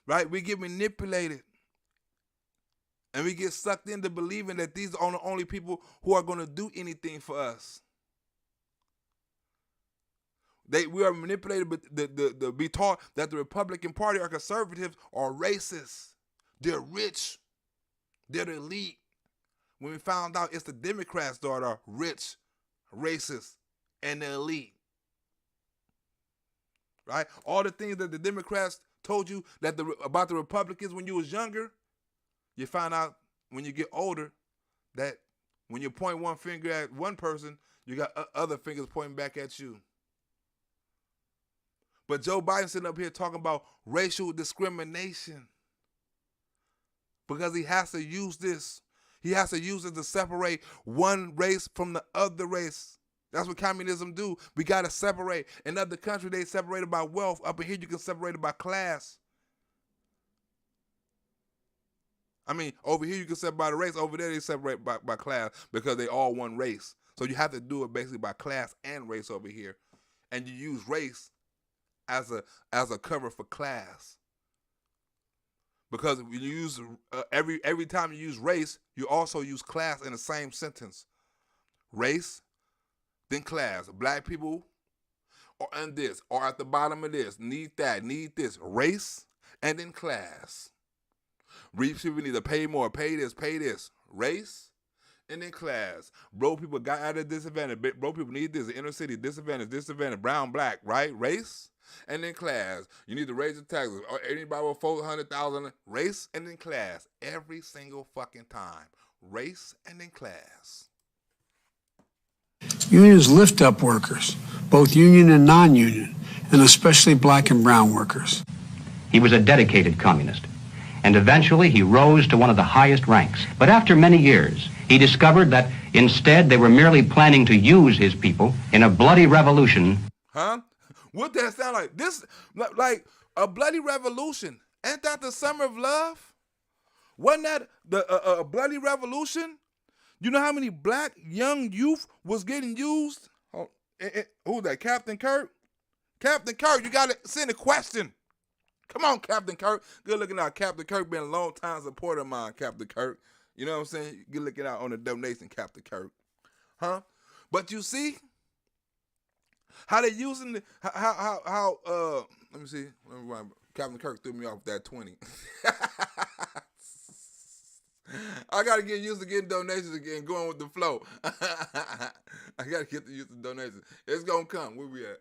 Right? We get manipulated. And we get sucked into believing that these are the only people who are going to do anything for us. We are manipulated to be taught that the Republican Party or conservatives are racist. They're rich. They're the elite. When we found out it's the Democrats that are rich, racist, and the elite. Right? All the things that the Democrats told you about the Republicans when you was younger, you find out when you get older that when you point one finger at one person, you got other fingers pointing back at you. But Joe Biden sitting up here talking about racial discrimination because he has to use this. He has to use it to separate one race from the other race. That's what communism do. We got to separate. In other countries, they separated by wealth. Up in here, you can separate it by class. I mean, over here, you can separate by the race. Over there, they separate by class because they all one race. So you have to do it basically by class and race over here. and you use race as a cover for class. Because when you use every time you use race, you also use class in the same sentence. Race, then class. Black people or and this, or at the bottom of this, need that, need this. Race and then class. Rich people need to pay more, pay this. Race and then class. Broke people got out of disadvantage. Broke people need this. Inner city, disadvantage. Brown, black, right? Race and then class. You need to raise the taxes. Or anybody with 400,000, race and then class. Every single fucking time. Race and then class. Unions lift up workers, both union and non-union, and especially black and brown workers. He was a dedicated communist, and eventually he rose to one of the highest ranks. But after many years, he discovered that instead they were merely planning to use his people in a bloody revolution. Huh? What that sound like? This, like a bloody revolution. Ain't that the summer of love? Wasn't that a bloody revolution? You know how many black young youth was getting used? Who's that, Captain Kirk? Captain Kirk, you got to send a question. Come on, Captain Kirk. Good looking out. Captain Kirk been a long time supporter of mine, Captain Kirk. You know what I'm saying? Good looking out on the donation, Captain Kirk. Huh? But you see how they using the, let me see. Captain Kirk threw me off that 20. I got to get used to getting donations again, going with the flow. I got to get used to donations. It's going to come. Where we at?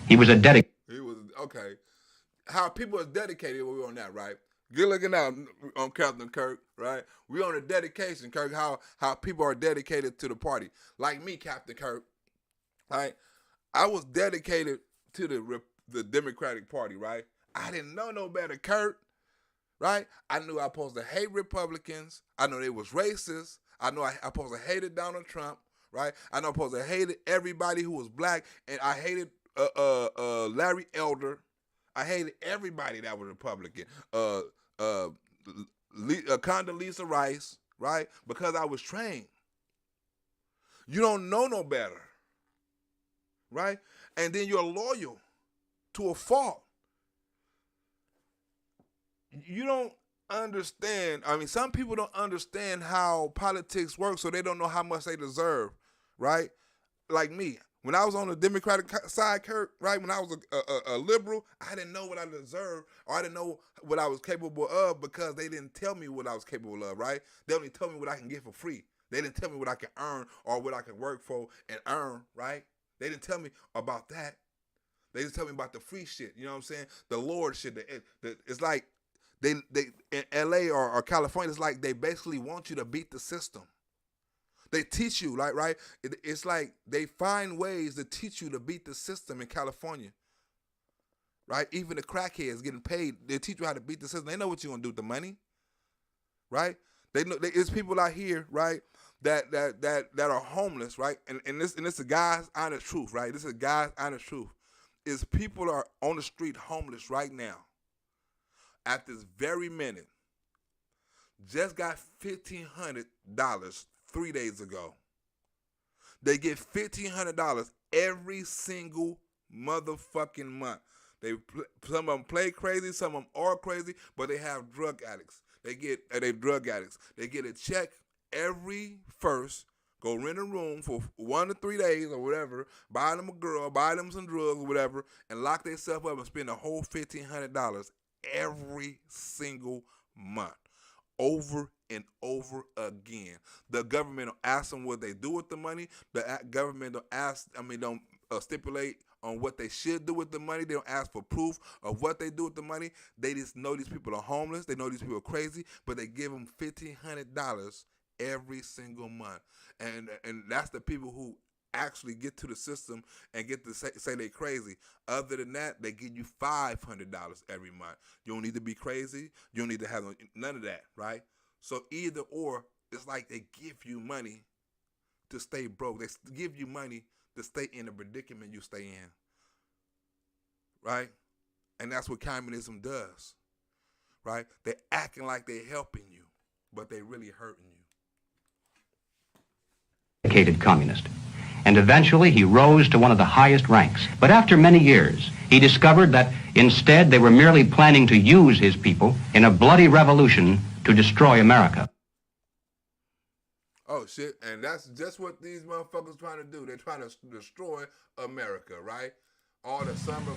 He was a dedicated. He was, okay. How people are dedicated, we on that, right? Good looking out on Captain Kirk, right? We on a dedication, Kirk, how people are dedicated to the party. Like me, Captain Kirk, right? I was dedicated to the Democratic Party, right? I didn't know no better, Kirk, right? I knew I was supposed to hate Republicans. I know they was racist. I know I supposed to hated Donald Trump, right? I know I supposed to hated everybody who was black, and I hated Larry Elder. I hated everybody that was Republican. Condoleezza Rice, right? Because I was trained. You don't know no better, right? And then you're loyal to a fault. You don't understand. I mean, some people don't understand how politics works, so they don't know how much they deserve, right? Like me. When I was on the Democratic side, Kirk, right, when I was a liberal, I didn't know what I deserved, or I didn't know what I was capable of, because they didn't tell me what I was capable of, right? They only told me what I can get for free. They didn't tell me what I can earn or what I can work for and earn, right? They didn't tell me about that. They just tell me about the free shit, you know what I'm saying? The Lord shit. It's like they in LA or California, it's like they basically want you to beat the system. They teach you, like, right? It's like they find ways to teach you to beat the system in California, right? Even the crackheads getting paid, they teach you how to beat the system. They know what you're gonna do with the money, right? They know. There's people out here, right, that are homeless, right? And this is a guy's honest truth, right? This is a guy's honest truth. Is people are on the street homeless right now. At this very minute, just got $1,500. 3 days ago. They get $1,500 every single motherfucking month. Some of them play crazy, some of them are crazy, but they have drug addicts. They drug addicts. They get a check every first, go rent a room for 1 to 3 days or whatever, buy them a girl, buy them some drugs or whatever, and lock themselves up and spend the whole $1,500 every single month. Over and over again. The government don't ask them what they do with the money. The government don't stipulate on what they should do with the money. They don't ask for proof of what they do with the money. They just know these people are homeless. They know these people are crazy, but they give them $1,500 every single month. And that's the people who actually get to the system and get to say they crazy. Other than that, they give you $500 every month. You don't need to be crazy. You don't need to have none of that, right? So either or, it's like they give you money to stay broke. They give you money to stay in the predicament you stay in, right? And that's what communism does, right? They're acting like they're helping you, but they really hurting you. Dedicated communist. and eventually he rose to one of the highest ranks. But after many years, he discovered that instead they were merely planning to use his people in a bloody revolution to destroy America. Oh shit, and that's just what these motherfuckers trying to do. They're trying to destroy America, right? All the summer,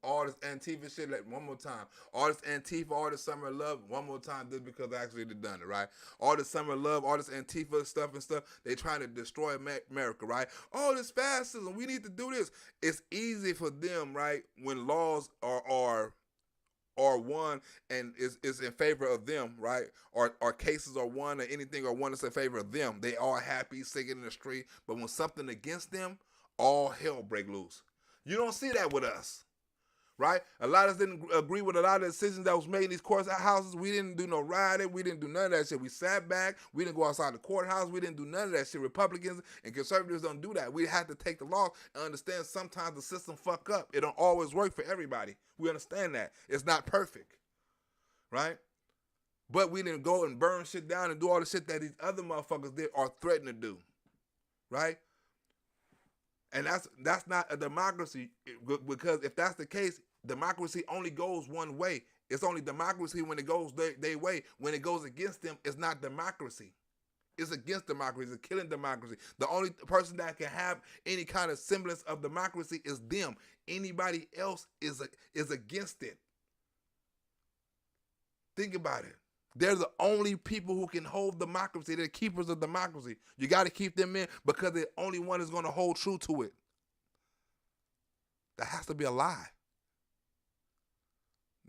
all this Antifa shit, like one more time. All this Antifa, all this summer love, one more time, just because actually they done it, right? All this summer love, all this Antifa stuff and stuff, they trying to destroy America, right? All this fascism, we need to do this. It's easy for them, right? When laws are won and is in favor of them, right? Or cases are won or anything are won that's in favor of them. They all happy, singing in the street. But when something against them, all hell break loose. You don't see that with us, right? A lot of us didn't agree with a lot of the decisions that was made in these courthouses. We didn't do no rioting. We didn't do none of that shit. We sat back. We didn't go outside the courthouse. We didn't do none of that shit. Republicans and conservatives don't do that. We have to take the law and understand sometimes the system fuck up. It don't always work for everybody. We understand that. It's not perfect, right? But we didn't go and burn shit down and do all the shit that these other motherfuckers did or threaten to do, right? And that's not a democracy, because if that's the case, democracy only goes one way. It's only democracy when it goes their way. When it goes against them, it's not democracy. It's against democracy. It's killing democracy. The only person that can have any kind of semblance of democracy is them. Anybody else is against it. Think about it. They're the only people who can hold democracy. They're the keepers of democracy. You got to keep them in because they're the only one that's going to hold true to it. That has to be a lie.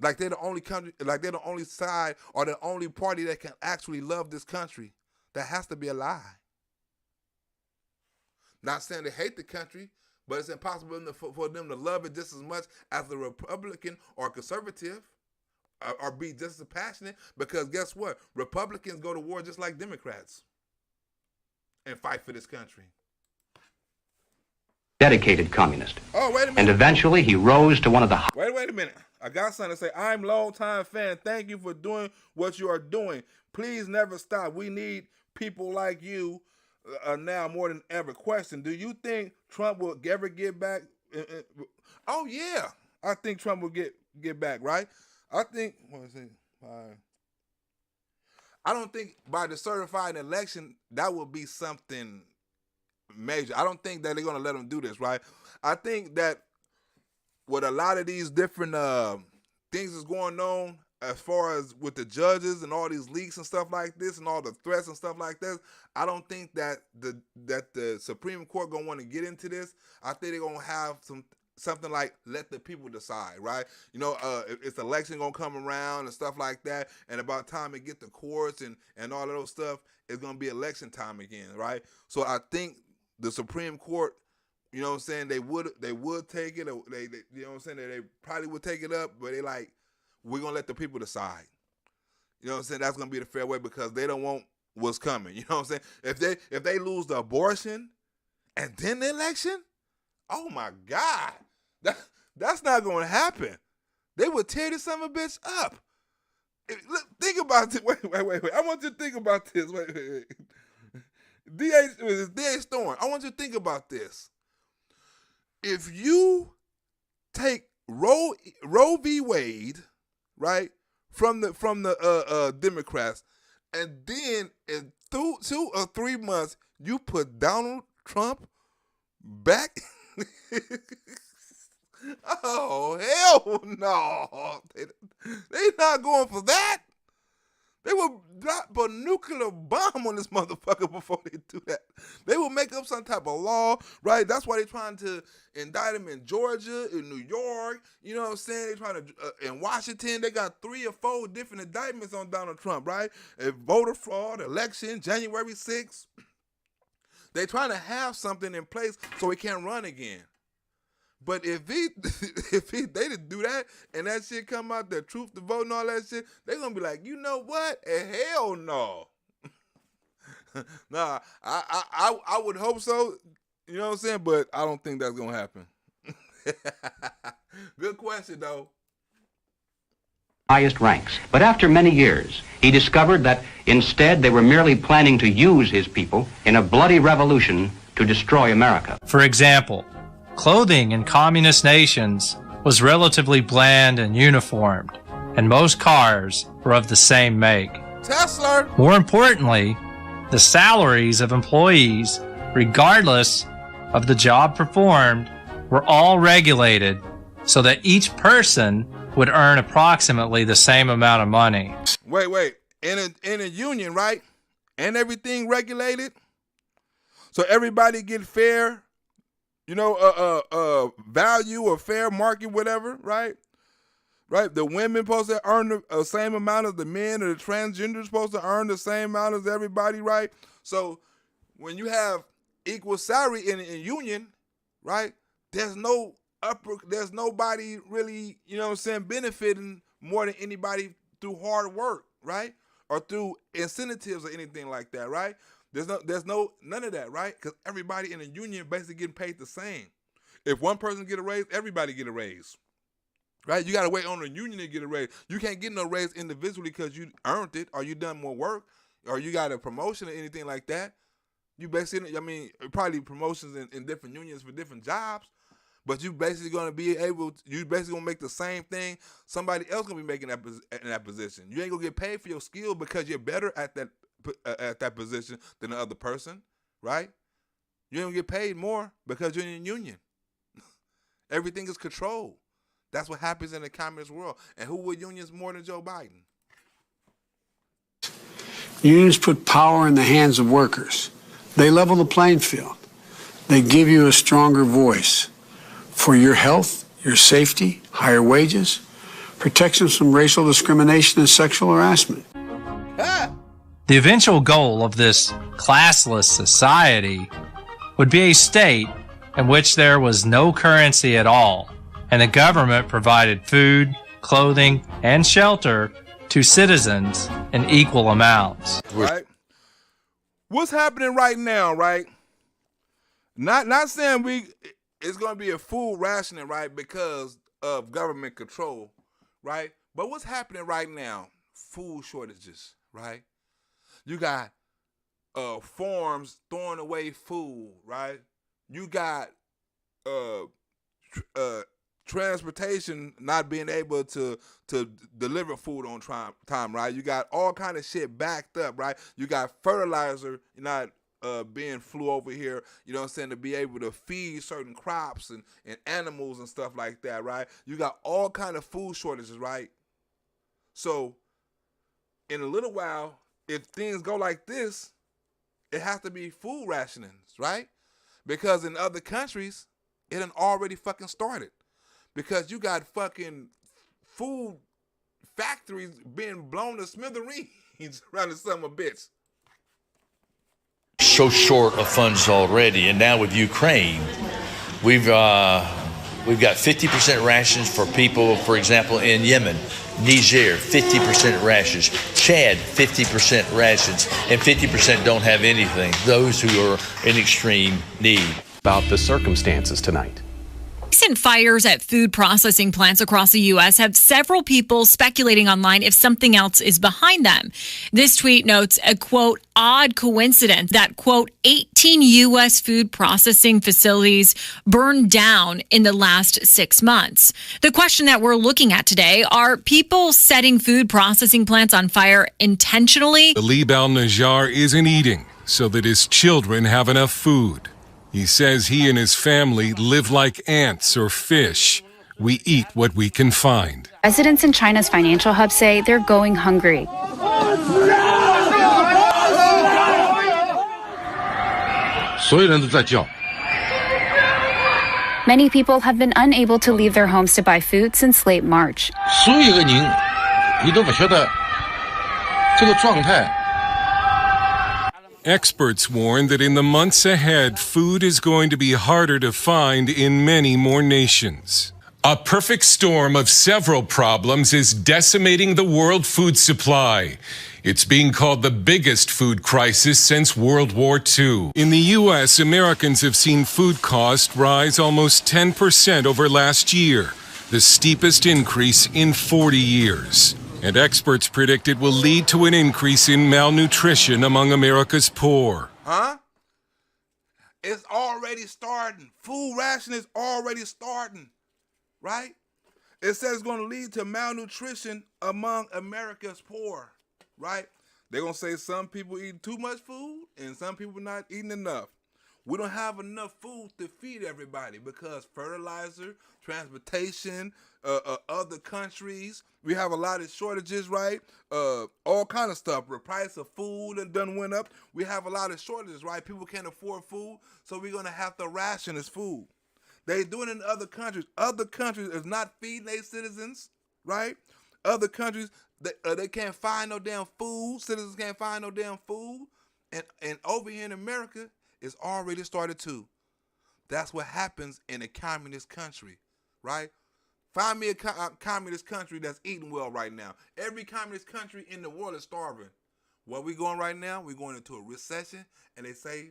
Like they're the only country, like they're the only side or the only party that can actually love this country. That has to be a lie. Not saying they hate the country, but it's impossible for them to love it just as much as a Republican or conservative. Or be just as passionate, because guess what? Republicans go to war just like Democrats and fight for this country. Dedicated communist. Oh, wait a minute. And eventually he rose to one of the... Wait a minute. I got something to say. I'm long-time fan. Thank you for doing what you are doing. Please never stop. We need people like you now more than ever. Question, do you think Trump will ever get back? Oh, yeah. I think Trump will get back, right? I think, I don't think by the certified election, that will be something major. I don't think that they're going to let them do this, right? I think that with a lot of these different things that's going on, as far as with the judges and all these leaks and stuff like this and all the threats and stuff like this, I don't think that the Supreme Court going to want to get into this. I think they're going to have something like let the people decide, right? You know, it's election gonna come around and stuff like that, and about time it get the courts and all of those stuff, it's gonna be election time again, right? So I think the Supreme Court, you know what I'm saying, they would take it, or they you know what I'm saying, they probably would take it up, but they like, we're gonna let the people decide. You know what I'm saying? That's gonna be the fair way, because they don't want what's coming. You know what I'm saying? If they lose the abortion and then the election, oh my God, that's not going to happen. They would tear this son of a bitch up. Look, think about this. Wait. I want you to think about this. Wait. D.A. Storm, I want you to think about this. If you take Roe v. Wade, right, from the Democrats, and then in 2 or 3 months you put Donald Trump back. Oh, hell no. They not going for that. They will drop a nuclear bomb on this motherfucker before they do that. They will make up some type of law, right? That's why they're trying to indict him in Georgia, in New York. You know what I'm saying? They're trying to, in Washington, they got 3 or 4 different indictments on Donald Trump, right? Voter fraud, election, January 6th. They trying to have something in place so he can't run again. But if they didn't do that and that shit come out, the truth to vote and all that shit, they gonna be like, you know what? Hell no. Nah, I would hope so. You know what I'm saying? But I don't think that's gonna happen. Good question though. highest ranks. But after many years, he discovered that instead they were merely planning to use his people in a bloody revolution to destroy America. For example, clothing in communist nations was relatively bland and uniformed, and most cars were of the same make. Tesla. More importantly, the salaries of employees, regardless of the job performed, were all regulated so that each person would earn approximately the same amount of money. Wait. In a union, right? And everything regulated? So everybody get fair, value or fair market, whatever, right? Right? The women supposed to earn the same amount as the men, or the transgenders supposed to earn the same amount as everybody, right? So when you have equal salary in a union, right? There's nobody really, benefiting more than anybody through hard work, right? Or through incentives or anything like that, right? There's none of that, right? Because everybody in a union basically getting paid the same. If one person get a raise, everybody get a raise, right? You got to wait on the union to get a raise. You can't get no raise individually because you earned it, or you done more work, or you got a promotion or anything like that. You basically, probably promotions in different unions for different jobs, but you basically going to be you basically going to make the same thing somebody else going to be making in that position. You ain't going to get paid for your skill because you're better at that position than the other person, right? You ain't going to get paid more because you're in a union. Everything is controlled. That's what happens in the communist world. And who would unions more than Joe Biden? Unions put power in the hands of workers. They level the playing field. They give you a stronger voice for your health, your safety, higher wages, protections from racial discrimination and sexual harassment. The eventual goal of this classless society would be a state in which there was no currency at all, and the government provided food, clothing, and shelter to citizens in equal amounts. Right? What's happening right now, right? Not saying it's going to be a full rationing, right, because of government control, right? But what's happening right now? Food shortages, right? You got farms throwing away food, right? You got transportation not being able to deliver food on time, right? You got all kind of shit backed up, right? You got fertilizer not being flew over here, to be able to feed certain crops and animals and stuff like that, right? You got all kind of food shortages, right? So in a little while, if things go like this, it has to be food rationings, right? Because in other countries, it done already fucking started. Because you got fucking food factories being blown to smithereens around the son of a bitch. So short of funds already, and now with Ukraine, we've got 50% rations for people, for example, in Yemen, Niger, 50% rations, Chad, 50% rations, and 50% don't have anything. Those who are in extreme need. About the circumstances tonight. Recent fires at food processing plants across the U.S. have several people speculating online if something else is behind them. This tweet notes a, quote, odd coincidence that, quote, 18 U.S. food processing facilities burned down in the last 6 months. The question that we're looking at today, are people setting food processing plants on fire intentionally? Talib al-Najjar isn't eating so that his children have enough food. He says he and his family live like ants or fish. We eat what we can find. Residents in China's financial hub say they're going hungry. Many people have been unable to leave their homes to buy food since late March. Experts warn that in the months ahead, food is going to be harder to find in many more nations. A perfect storm of several problems is decimating the world food supply. It's being called the biggest food crisis since World War II. In the U.S., Americans have seen food costs rise almost 10% over last year. the steepest increase in 40 years. And experts predict it will lead to an increase in malnutrition among America's poor. Huh? It's already starting. Food ration is already starting, right? It says it's going to lead to malnutrition among America's poor, right? They're going to say some people eat too much food and some people not eating enough. We don't have enough food to feed everybody because fertilizer, transportation, other countries, we have a lot of shortages, right? All kind of stuff. The price of food and done went up. We have a lot of shortages, right? People can't afford food, so we're going to have to ration this food. They do it in other countries. Other countries is not feeding their citizens, right? Other countries, they can't find no damn food. Citizens can't find no damn food. And over here in America, it's already started too. That's what happens in a communist country, right? Find me a communist country that's eating well right now. Every communist country in the world is starving. Where we going right now? We're going into a recession, and they say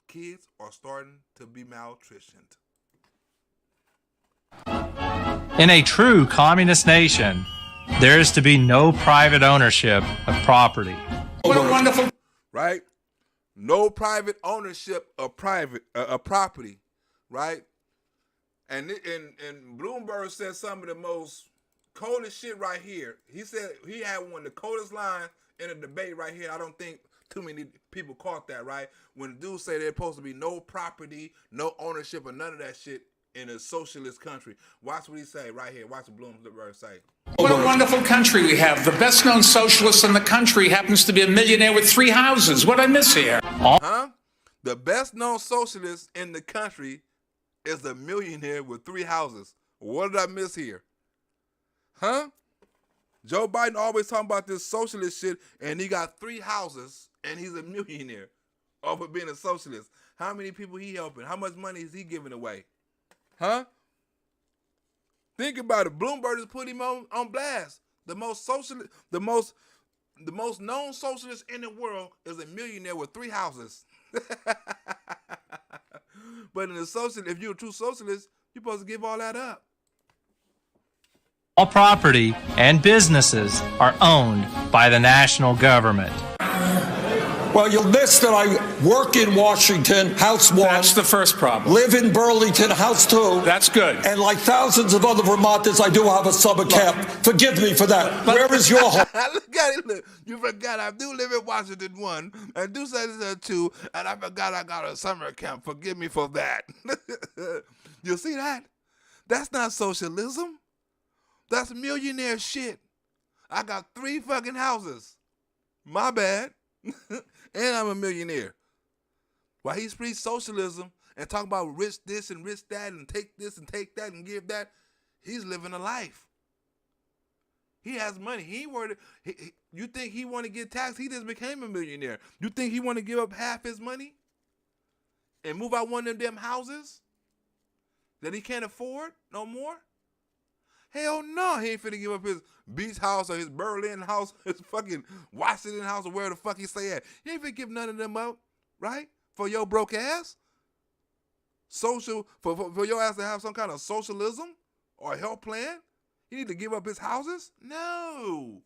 kids are starting to be malnutritioned. In a true communist nation, there is to be no private ownership of property. What a wonderful, right? No private ownership of property, right? And Bloomberg said some of the most coldest shit right here. He said he had one of the coldest lines in a debate right here. I don't think too many people caught that, right? When the dudes say there's supposed to be no property, no ownership, or none of that shit in a socialist country. Watch what he say right here. Watch what Bloomberg say. What a wonderful country we have. The best-known socialist in the country happens to be a millionaire with 3 houses. What I miss here? Huh? The best-known socialist in the country is a millionaire with 3 houses. What did I miss here? Huh? Joe Biden always talking about this socialist shit, and he got 3 houses, and he's a millionaire over being a socialist. How many people he helping? How much money is he giving away? Huh? Think about it. Bloomberg just put him on blast. The most known socialist in the world is a millionaire with 3 houses. But in the socialist, if you're a true socialist, you're supposed to give all that up. All property and businesses are owned by the national government. Well, you'll miss that I work in Washington, House 1. That's the first problem. Live in Burlington, House 2. That's good. And like thousands of other Vermonters, I do have a summer camp. Forgive me for that. Where is your home? Look at it. Look. You forgot I do live in Washington 1. I do say this 2. And I forgot I got a summer camp. Forgive me for that. You see that? That's not socialism. That's millionaire shit. I got 3 fucking houses. My bad. And I'm a millionaire. While he preach socialism and talk about rich this and rich that and take this and take that and give that, he's living a life. He has money. He ain't worried. You think he want to get taxed? He just became a millionaire. You think he want to give up half his money and move out one of them houses that he can't afford no more? Hell no, he ain't finna give up his beach house or his Berlin house, his fucking Washington house or where the fuck he stay at. He ain't finna give none of them up, right? For your broke ass? For your ass to have some kind of socialism or health plan? He need to give up his houses? No.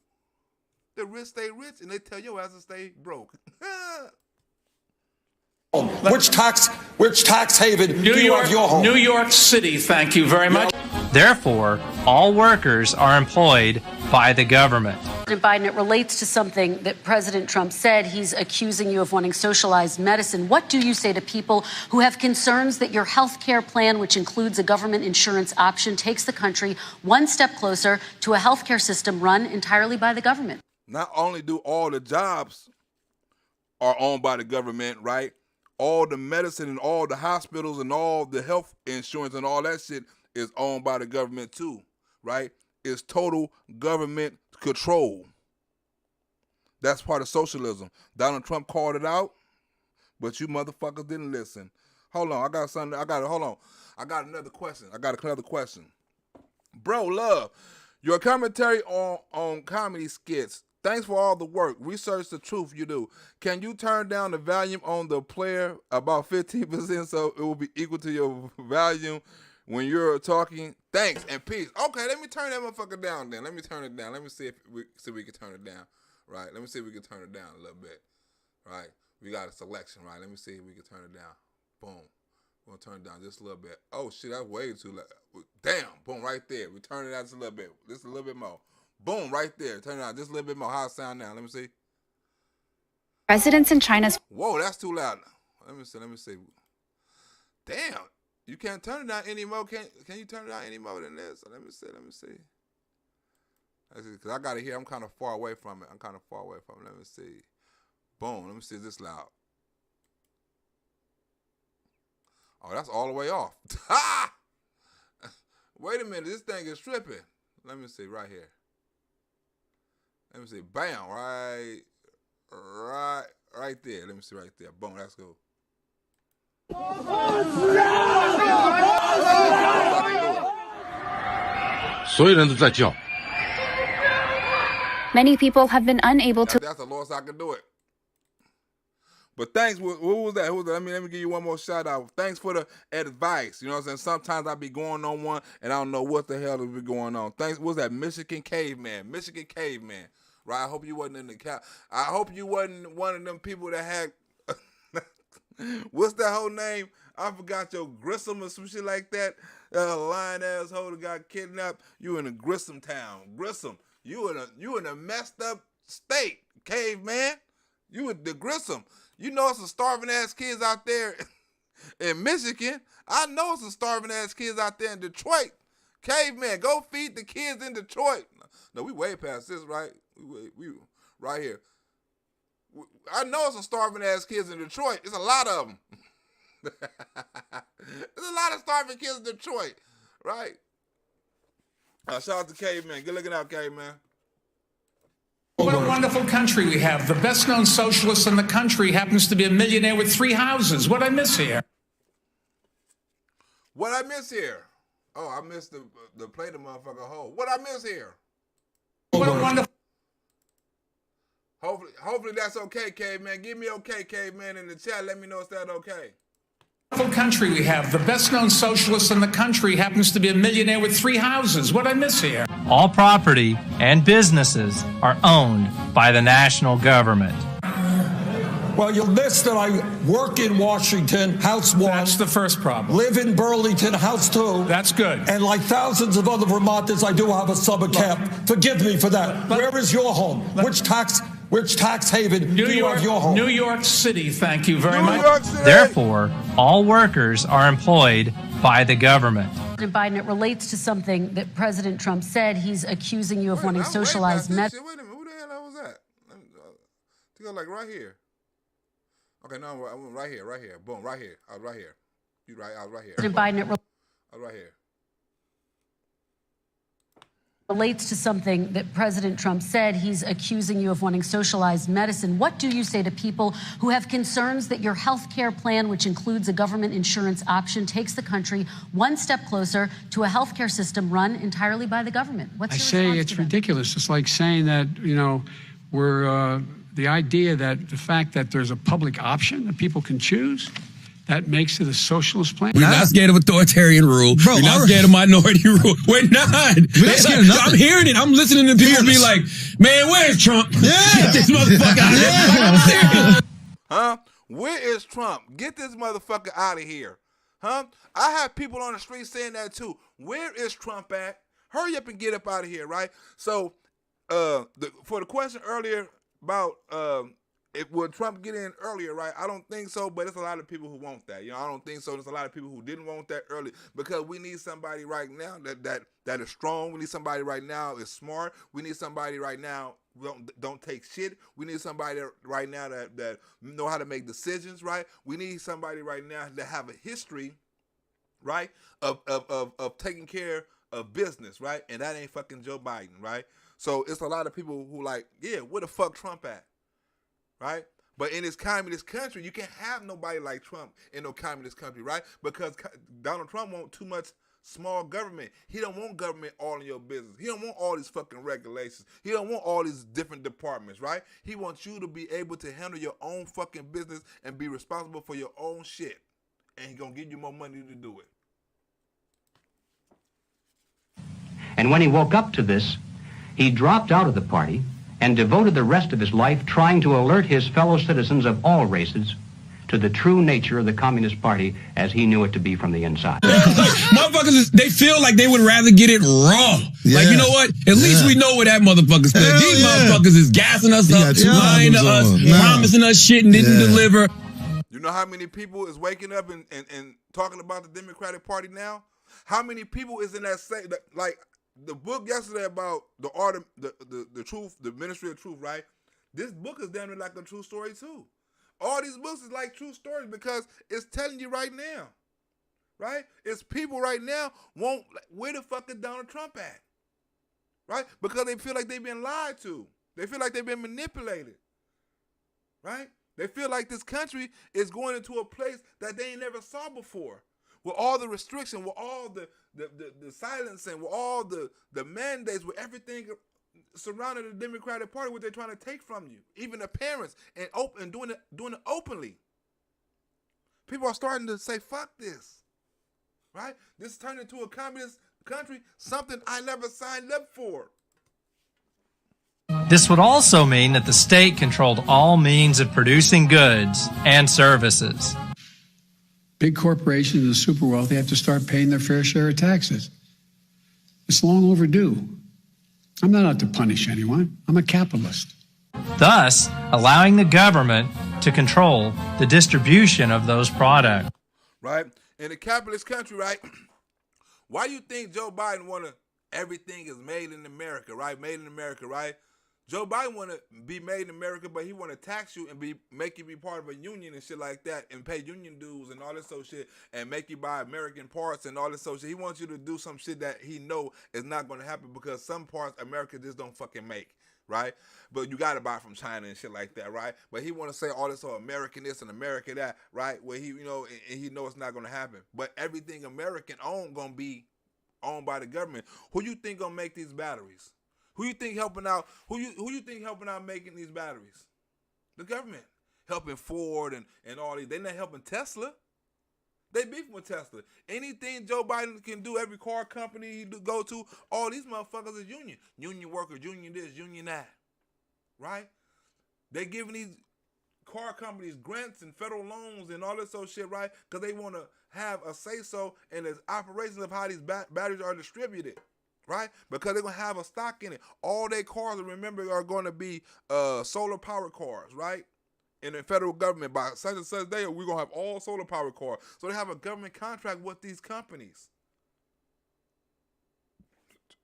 The rich stay rich and they tell your ass to stay broke. Which tax haven do you have your home? New York City, thank you very much. Therefore, all workers are employed by the government. President Biden, it relates to something that President Trump said. He's accusing you of wanting socialized medicine. What do you say to people who have concerns that your health care plan, which includes a government insurance option, takes the country one step closer to a health care system run entirely by the government? Not only do all the jobs are owned by the government, right? All the medicine and all the hospitals and all the health insurance and all that shit is owned by the government too, right? It's total government control. That's part of socialism. Donald Trump called it out, but you motherfuckers didn't listen. Hold on, I got another question. Bro, Love, your commentary on comedy skits. Thanks for all the work. Research the truth you do. Can you turn down the volume on the player about 15% so it will be equal to your volume when you're talking? Thanks and peace. Okay, let me turn that motherfucker down then. Let me turn it down. Let me see if we can turn it down. Right. Let me see if we can turn it down a little bit. Right. We got a selection, right? Let me see if we can turn it down. Boom. We're gonna turn it down just a little bit. Oh shit, that's way too loud. Damn. Boom, right there. We turn it down just a little bit. Just a little bit more. Boom, right there. Turn it down just a little bit more. How it sound now? Let me see. Residents in China's. Whoa, that's too loud. Let me see. Damn. You can't turn it down anymore. Can you turn it down any more than this? Let me see. Because I got it here. I'm kind of far away from it. Let me see. Boom. Let me see this loud. Oh, that's all the way off. Ha! Wait a minute. This thing is tripping. Let me see right here. Let me see. Bam. Right there. Let me see right there. Boom. That's cool. Many people have been unable to. That's the lowest I can do it. But thanks. Who was that? Let me give you one more shout out. Thanks for the advice. You know what I'm saying? Sometimes I be going on one and I don't know what the hell is be going on. Thanks. What was that? Michigan Caveman. Right? I hope you wasn't in the cow. I hope you wasn't one of them people that had. What's that whole name? I forgot, your Grissom or some shit like that. Lying asshole that got kidnapped. You in a Grissom town. Grissom. You in a messed up state, caveman. You in the Grissom. You know some starving ass kids out there in Michigan. I know some starving ass kids out there in Detroit. Caveman, go feed the kids in Detroit. No, we way past this, right? We right here. I know some starving ass kids in Detroit. It's a lot of them. There's a lot of starving kids in Detroit, right? Shout out to Caveman. Good looking out, Caveman. What a wonderful country we have. The best known socialist in the country happens to be a millionaire with 3 houses. What I miss here? What I miss here? Oh, I missed the play the motherfucker whole. What I miss here? What a wonderful. Hopefully that's okay, Caveman. Give me okay, Caveman, in the chat. Let me know if that's okay. Wonderful country we have. The best known socialist in the country happens to be a millionaire with 3 houses. What I miss here? All property and businesses are owned by the national government. Well, you'll miss that I work in Washington, House 1. That's the first problem. Live in Burlington, House 2. That's good. And like thousands of other Vermonters, I do have a summer camp. Forgive me for that. Where is your home? Which tax haven do you have your home? New York City, thank you very much. Therefore, all workers are employed by the government. President Biden, it relates to something that President Trump said. He's accusing you of wanting socialized medicine. Wait a minute, who the hell was that? To go like right here. Okay, no, I'm right here. Boom, right here. I was right here. You right? I was right here. President Biden, I was right here. Relates to something that President Trump said. He's accusing you of wanting socialized medicine. What do you say to people who have concerns that your health care plan, which includes a government insurance option, takes the country one step closer to a health care system run entirely by the government? What's your response say it's to that? ridiculous. It's like saying that, we're the idea that the fact that there's a public option that people can choose, that makes it a socialist plan. We're not scared of authoritarian rule. We're not scared of minority rule. We're not. I'm hearing it. I'm listening to people be like, man, where's Trump? Yeah. Get this motherfucker out of here. Huh? Where is Trump? Get this motherfucker out of here. Huh? I have people on the street saying that too. Where is Trump at? Hurry up and get up out of here, right? So, for the question earlier about would Trump get in earlier, right? I don't think so, but there's a lot of people who want that. I don't think so. There's a lot of people who didn't want that early because we need somebody right now that is strong. We need somebody right now is smart. We need somebody right now don't take shit. We need somebody right now that know how to make decisions, right? We need somebody right now that have a history, right, of taking care of business, right? And that ain't fucking Joe Biden, right? So it's a lot of people who like, yeah, where the fuck Trump at? Right? But in this communist country, you can't have nobody like Trump in no communist country, right? Because Donald Trump wants too much small government. He don't want government all in your business. He don't want all these fucking regulations. He don't want all these different departments, right? He wants you to be able to handle your own fucking business and be responsible for your own shit. And he's going to give you more money to do it. And when he woke up to this, he dropped out of the party and devoted the rest of his life trying to alert his fellow citizens of all races to the true nature of the Communist Party as he knew it to be from the inside. Motherfuckers, they feel like they would rather get it raw. Yeah. Like, you know what? At least we know where that motherfucker's spent. These motherfuckers is gassing us up, lying to us, promising us shit and didn't deliver. You know how many people is waking up and talking about the Democratic Party now? How many people is in that state? Like the book yesterday about the art of the truth, the ministry of truth, right? This book is damn near like a true story too. All these books is like true stories because it's telling you right now, right? It's people right now where the fuck is Donald Trump at, right? Because they feel like they've been lied to. They feel like they've been manipulated, right? They feel like this country is going into a place that they ain't never saw before, with all the restriction, with all the silencing, with all the mandates, with everything surrounding the Democratic Party, what they're trying to take from you, even the parents, and doing it openly. People are starting to say, "Fuck this," right? This turned into a communist country, something I never signed up for. This would also mean that the state controlled all means of producing goods and services. Big corporations and the super wealthy have to start paying their fair share of taxes. It's long overdue. I'm not out to punish anyone. I'm a capitalist. Thus, allowing the government to control the distribution of those products. Right? In a capitalist country, right? Why do you think Joe Biden everything is made in America, right? Made in America, right? Joe Biden want to be made in America, but he want to tax you and make you be part of a union and shit like that and pay union dues and all this sort of shit and make you buy American parts and all this sort of shit. He wants you to do some shit that he know is not going to happen because some parts America just don't fucking make, right? But you got to buy from China and shit like that, right? But he want to say all this American this and American that, right? Where he, and he know it's not going to happen. But everything American owned going to be owned by the government. Who you think going to make these batteries? Who you think helping out? Who you think helping out making these batteries? The government helping Ford and all these. They not helping Tesla. They beefing with Tesla. Anything Joe Biden can do, every car company he go to, all these motherfuckers is union workers, union this, union that, right? They giving these car companies grants and federal loans and all this sort of shit, right? Because they want to have a say so in the operations of how these batteries are distributed. Right? Because they're going to have a stock in it. All their cars, remember, are going to be solar powered cars, right? In the federal government, by such and such day, we're going to have all solar powered cars. So they have a government contract with these companies.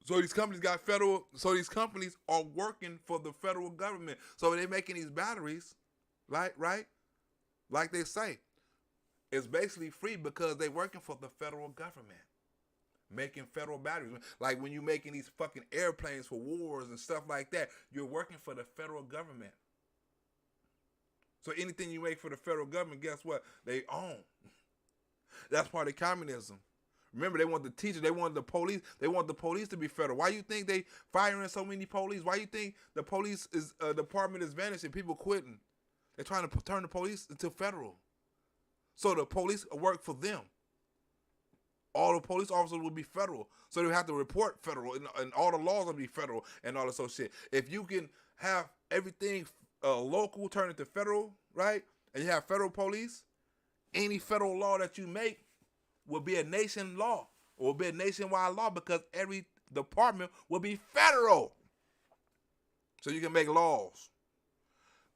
So these companies are working for the federal government. So they're making these batteries, right? Like they say, it's basically free because they're working for the federal government. Making federal batteries. Like when you're making these fucking airplanes for wars and stuff like that, you're working for the federal government. So anything you make for the federal government, guess what? They own. That's part of communism. Remember, they want the teachers, they want the police, they want the police to be federal. Why you think they firing so many police? Why you think the police department is vanishing, people quitting? They're trying to turn the police into federal. So the police work for them. All the police officers will be federal. So they have to report federal, and all the laws will be federal and all this sort of shit. If you can have everything local turn into federal, right, and you have federal police, any federal law that you make will be a nation law, or will be a nationwide law because every department will be federal. So you can make laws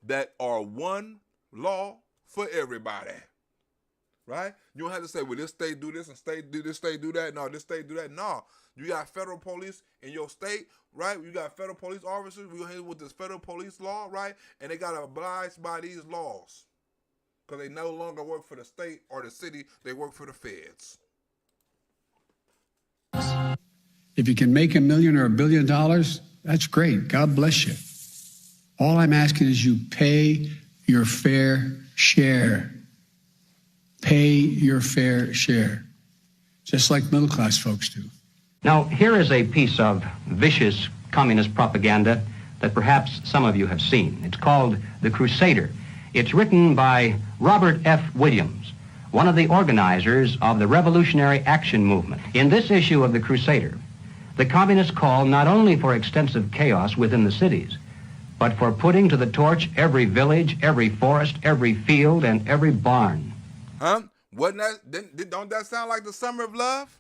that are one law for everybody. Right? You don't have to say, well, this state do this and state do this, state do that. No, this state do that. No. You got federal police in your state, right? You got federal police officers. We're here with this federal police law, right? And they got to abide by these laws because they no longer work for the state or the city. They work for the feds. If you can make $1 million or $1 billion, that's great. God bless you. All I'm asking is you pay your fair share. Pay your fair share, just like middle-class folks do. Now, here is a piece of vicious communist propaganda that perhaps some of you have seen. It's called The Crusader. It's written by Robert F. Williams, one of the organizers of the Revolutionary Action Movement. In this issue of The Crusader, The communists call not only for extensive chaos within the cities, but for putting to the torch every village, every forest, every field, and every barn. Huh? Wasn't that? Don't that sound like the Summer of Love?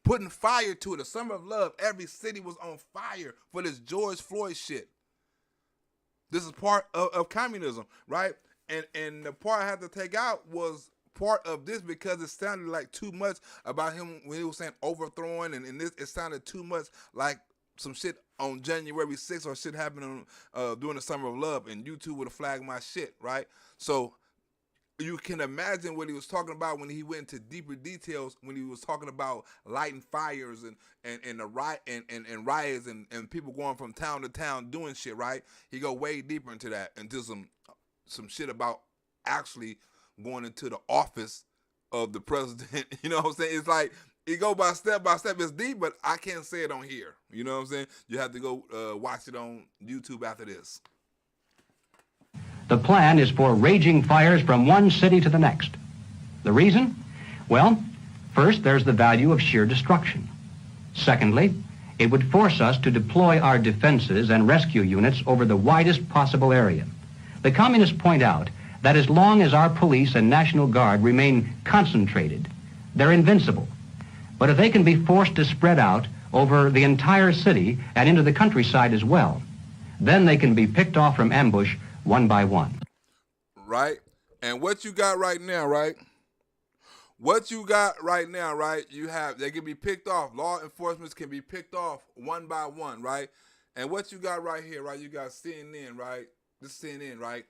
Putting fire to it. The Summer of Love. Every city was on fire for this George Floyd shit. This is part of communism, right? And the part I had to take out was part of this because it sounded like too much about him when he was saying overthrowing, and this it sounded too much like some shit on January 6th or shit happening during the Summer of Love, and YouTube would have flagged my shit, right? So you can imagine what he was talking about when he went into deeper details when he was talking about lighting fires and the riot and riots and people going from town to town doing shit, right? He go way deeper into that, into some shit about actually going into the office of the president. You know what I'm saying? It's like it go by step. It's deep, but I can't say it on here. You know what I'm saying? You have to go watch it on YouTube after this. The plan is for raging fires from one city to the next. The reason? Well, first, there's the value of sheer destruction. Secondly, it would force us to deploy our defenses and rescue units over the widest possible area. The communists point out that as long as our police and National Guard remain concentrated, they're invincible. But if they can be forced to spread out over the entire city and into the countryside as well, then they can be picked off from ambush one by one. Right? And what you got right now, right? What you got right now, right? You have, they can be picked off. Law enforcement can be picked off one by one, right? And what you got right here, right? You got CNN, right? This is CNN, right?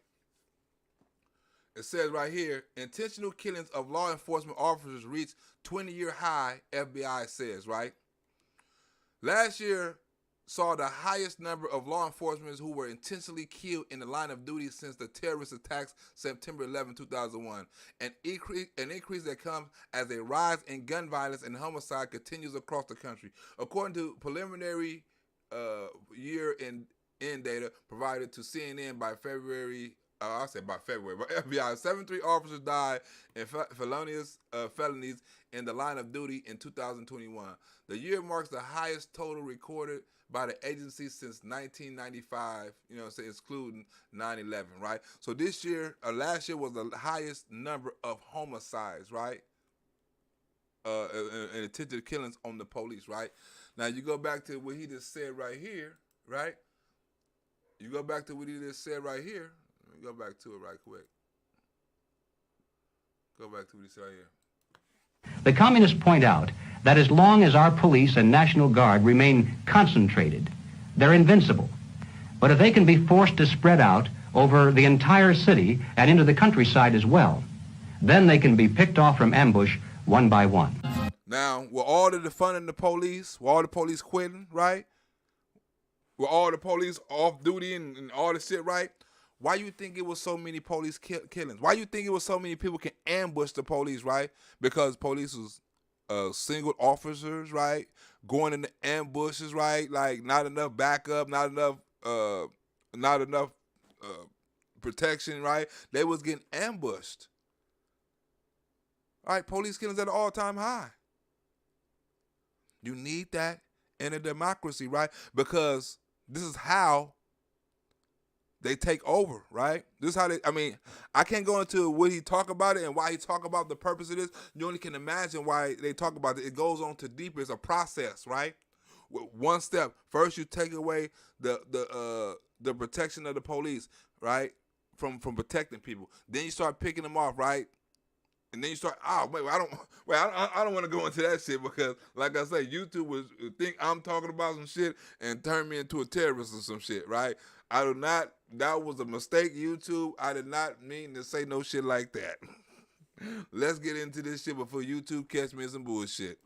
It says right here, intentional killings of law enforcement officers reached 20-year high, FBI says, right? Last year saw the highest number of law enforcement who were intentionally killed in the line of duty since the terrorist attacks September 11, 2001. An increase that comes as a rise in gun violence and homicide continues across the country. According to preliminary year-end data provided to CNN by February, but FBI, 73 officers died in felonies in the line of duty in 2021. The year marks the highest total recorded by the agency since 1995, you know what I'm saying, excluding 9/11, right? So this year, last year was the highest number of homicides, right? And attempted killings on the police, right? Now you go back to what he just said right here, right? You go back to what he just said right here. Let me go back to it right quick. Go back to what he said right here. The communists point out that as long as our police and National Guard remain concentrated, they're invincible. But if they can be forced to spread out over the entire city and into the countryside as well, then they can be picked off from ambush one by one. Now, with all the defunding the police, with all the police quitting, right? With all the police off duty and all the shit, right? Why you think it was so many police killings? Why you think it was so many people can ambush the police, right? Because police was single officers, right? Going into ambushes, right? Like not enough backup, not enough protection, right? They was getting ambushed. All right, police killings at an all-time high. You need that in a democracy, right? Because this is how they take over, right? This is how they, I can't go into what he talk about it and why he talk about the purpose of this. You only can imagine why they talk about it. It goes on to deeper. It's a process, right? One step. First, you take away the protection of the police, right? From protecting people. Then you start picking them off, right? And then you start, I don't want to go into that shit because, like I say, YouTube would think I'm talking about some shit and turn me into a terrorist or some shit, right? That was a mistake, YouTube. I did not mean to say no shit like that. Let's get into this shit before YouTube catch me in some bullshit.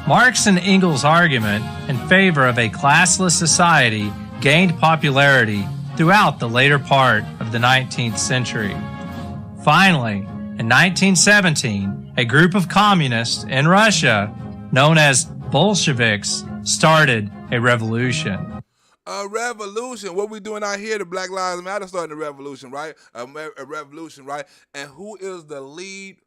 Marx and Engels' argument in favor of a classless society gained popularity throughout the later part of the 19th century. Finally, in 1917, a group of communists in Russia, known as Bolsheviks, started a revolution. A revolution. What we doing out here, the Black Lives Matter starting a revolution, right? A revolution, right? And who is the lead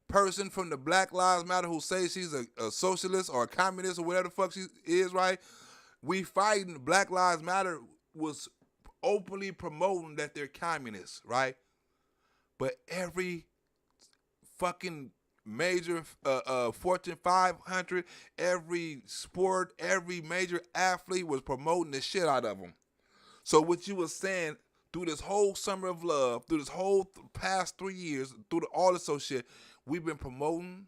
person from the Black Lives Matter who says she's a socialist or a communist or whatever the fuck she is, right? We fighting Black Lives Matter was openly promoting that they're communists, right? But every fucking major Fortune 500, every sport, every major athlete was promoting the shit out of them. So what you were saying through this whole summer of love, through this whole past 3 years, through all this so shit, we've been promoting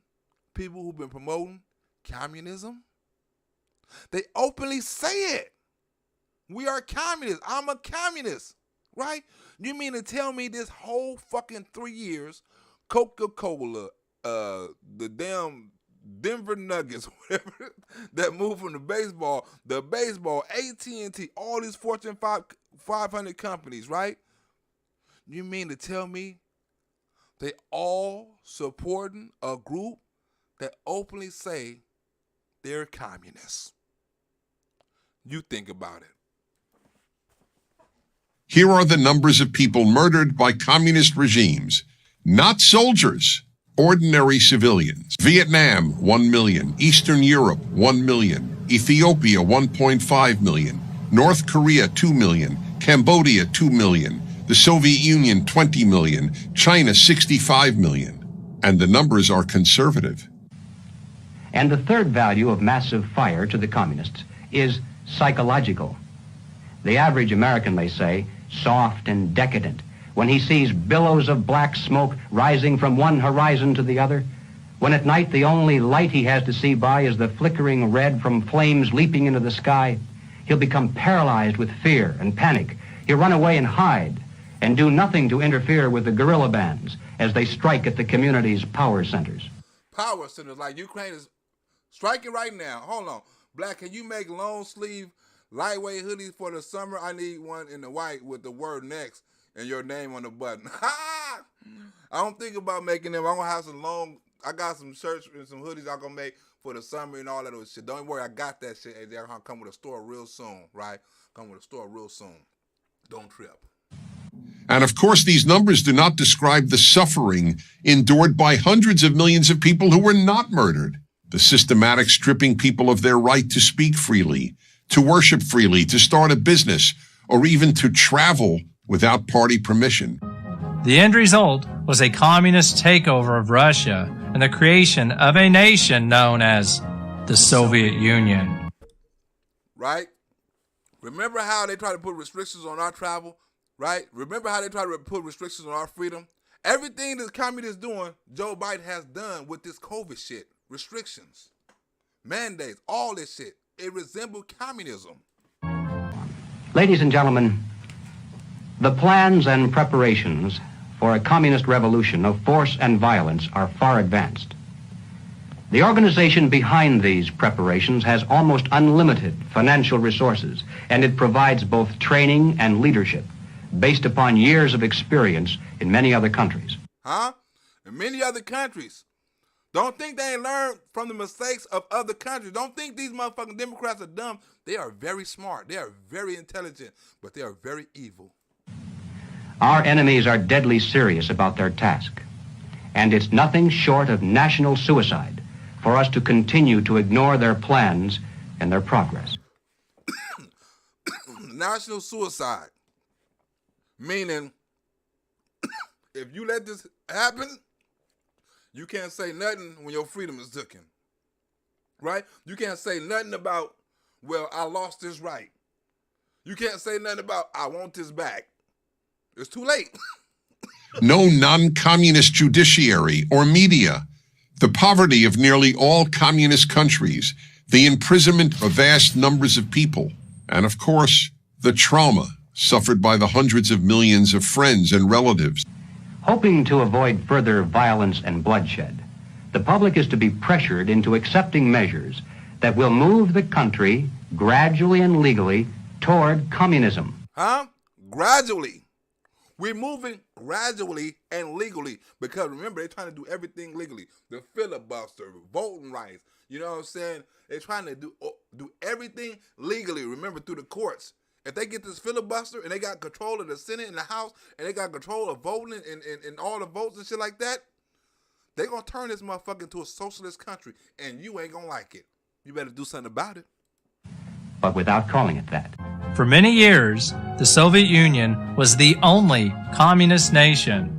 people who've been promoting communism. They openly say it. We are communists. I'm a communist, right? You mean to tell me this whole fucking 3 years, Coca-Cola, the damn Denver Nuggets, whatever, that moved from the baseball, AT&T, all these Fortune 500 companies, right? You mean to tell me they all supporting a group that openly say they're communists? You think about it. Here are the numbers of people murdered by communist regimes, not soldiers, ordinary civilians. Vietnam, 1 million. Eastern Europe, 1 million. Ethiopia, 1.5 million. North Korea, 2 million. Cambodia, 2 million. The Soviet Union, 20 million. China, 65 million. And the numbers are conservative. And the third value of massive fire to the communists is psychological. The average American, they say, soft and decadent, when he sees billows of black smoke rising from one horizon to the other, when at night the only light he has to see by is the flickering red from flames leaping into the sky, he'll become paralyzed with fear and panic. He'll run away and hide and do nothing to interfere with the guerrilla bands as they strike at the community's power centers. Power centers like Ukraine is striking right now. Hold on. Black, can you make long sleeve lightweight hoodies for the summer? I need one in the white with the word next and your name on the button. I don't think about making them. I'm going to have some I got some shirts and some hoodies I'm going to make for the summer and all that other shit. Don't worry, I got that shit. They're going to come with a store real soon, right? Come with a store real soon. Don't trip. And of course, these numbers do not describe the suffering endured by hundreds of millions of people who were not murdered. The systematic stripping people of their right to speak freely, to worship freely, to start a business, or even to travel without party permission. The end result was a communist takeover of Russia and the creation of a nation known as the Soviet Union. Right? Remember how they try to put restrictions on our travel? Right? Remember how they try to put restrictions on our freedom? Everything that communists doing, Joe Biden has done with this COVID shit. Restrictions, mandates, all this shit. It resembles communism. Ladies and gentlemen, the plans and preparations for a communist revolution of force and violence are far advanced. The organization behind these preparations has almost unlimited financial resources, and it provides both training and leadership based upon years of experience in many other countries. In many other countries. Don't think they ain't learned from the mistakes of other countries. Don't think these motherfucking Democrats are dumb. They are very smart. They are very intelligent, but they are very evil. Our enemies are deadly serious about their task, and it's nothing short of national suicide for us to continue to ignore their plans and their progress. National suicide, meaning if you let this happen, you can't say nothing when your freedom is taken, right? You can't say nothing about, well, I lost this right. You can't say nothing about, I want this back. It's too late. No non-communist judiciary or media, the poverty of nearly all communist countries, the imprisonment of vast numbers of people, and of course, the trauma suffered by the hundreds of millions of friends and relatives. Hoping to avoid further violence and bloodshed, the public is to be pressured into accepting measures that will move the country gradually and legally toward communism. Gradually. We're moving gradually and legally because remember, they're trying to do everything legally. The filibuster, voting rights, you know what I'm saying? They're trying to do everything legally, remember, through the courts. If they get this filibuster and they got control of the Senate and the House and they got control of voting and all the votes and shit like that, They're going to turn this motherfucker into a socialist country, and you ain't going to like it. You better do something about it. But without calling it that. For many years, the Soviet Union was the only communist nation.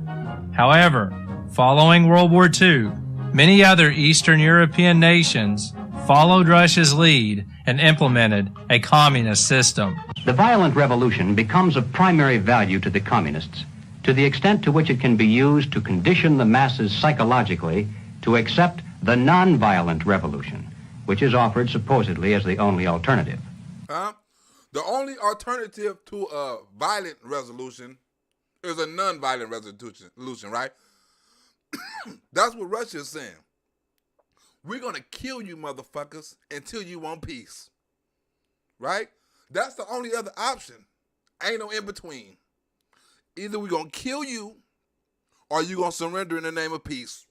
However, following World War II, many other Eastern European nations followed Russia's lead and implemented a communist system. The violent revolution becomes of primary value to the communists to the extent to which it can be used to condition the masses psychologically to accept the non-violent revolution, which is offered supposedly as the only alternative. The only alternative to a violent resolution is a non-violent resolution, right? That's what Russia is saying. We're going to kill you motherfuckers until you want peace. Right? That's the only other option. Ain't no in between. Either we're going to kill you or you're going to surrender in the name of peace.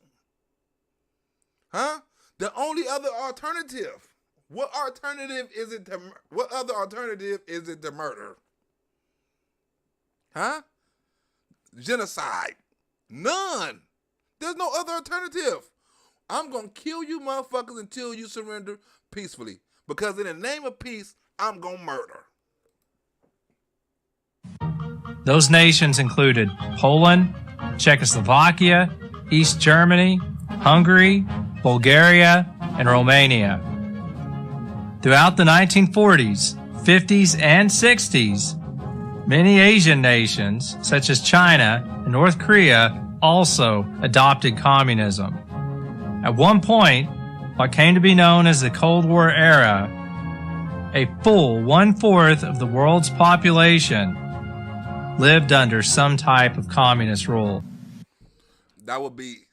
Huh? The only other alternative. What alternative is it to, what other alternative is it to murder? Huh? Genocide. None. There's no other alternative. I'm going to kill you motherfuckers until you surrender peacefully. Because in the name of peace, I'm going to murder. Those nations included Poland, Czechoslovakia, East Germany, Hungary, Bulgaria, and Romania. Throughout the 1940s, 50s, and 60s, many Asian nations, such as China and North Korea, also adopted communism. At one point, what came to be known as the Cold War era, a full 1/4 of the world's population lived under some type of communist rule. That would be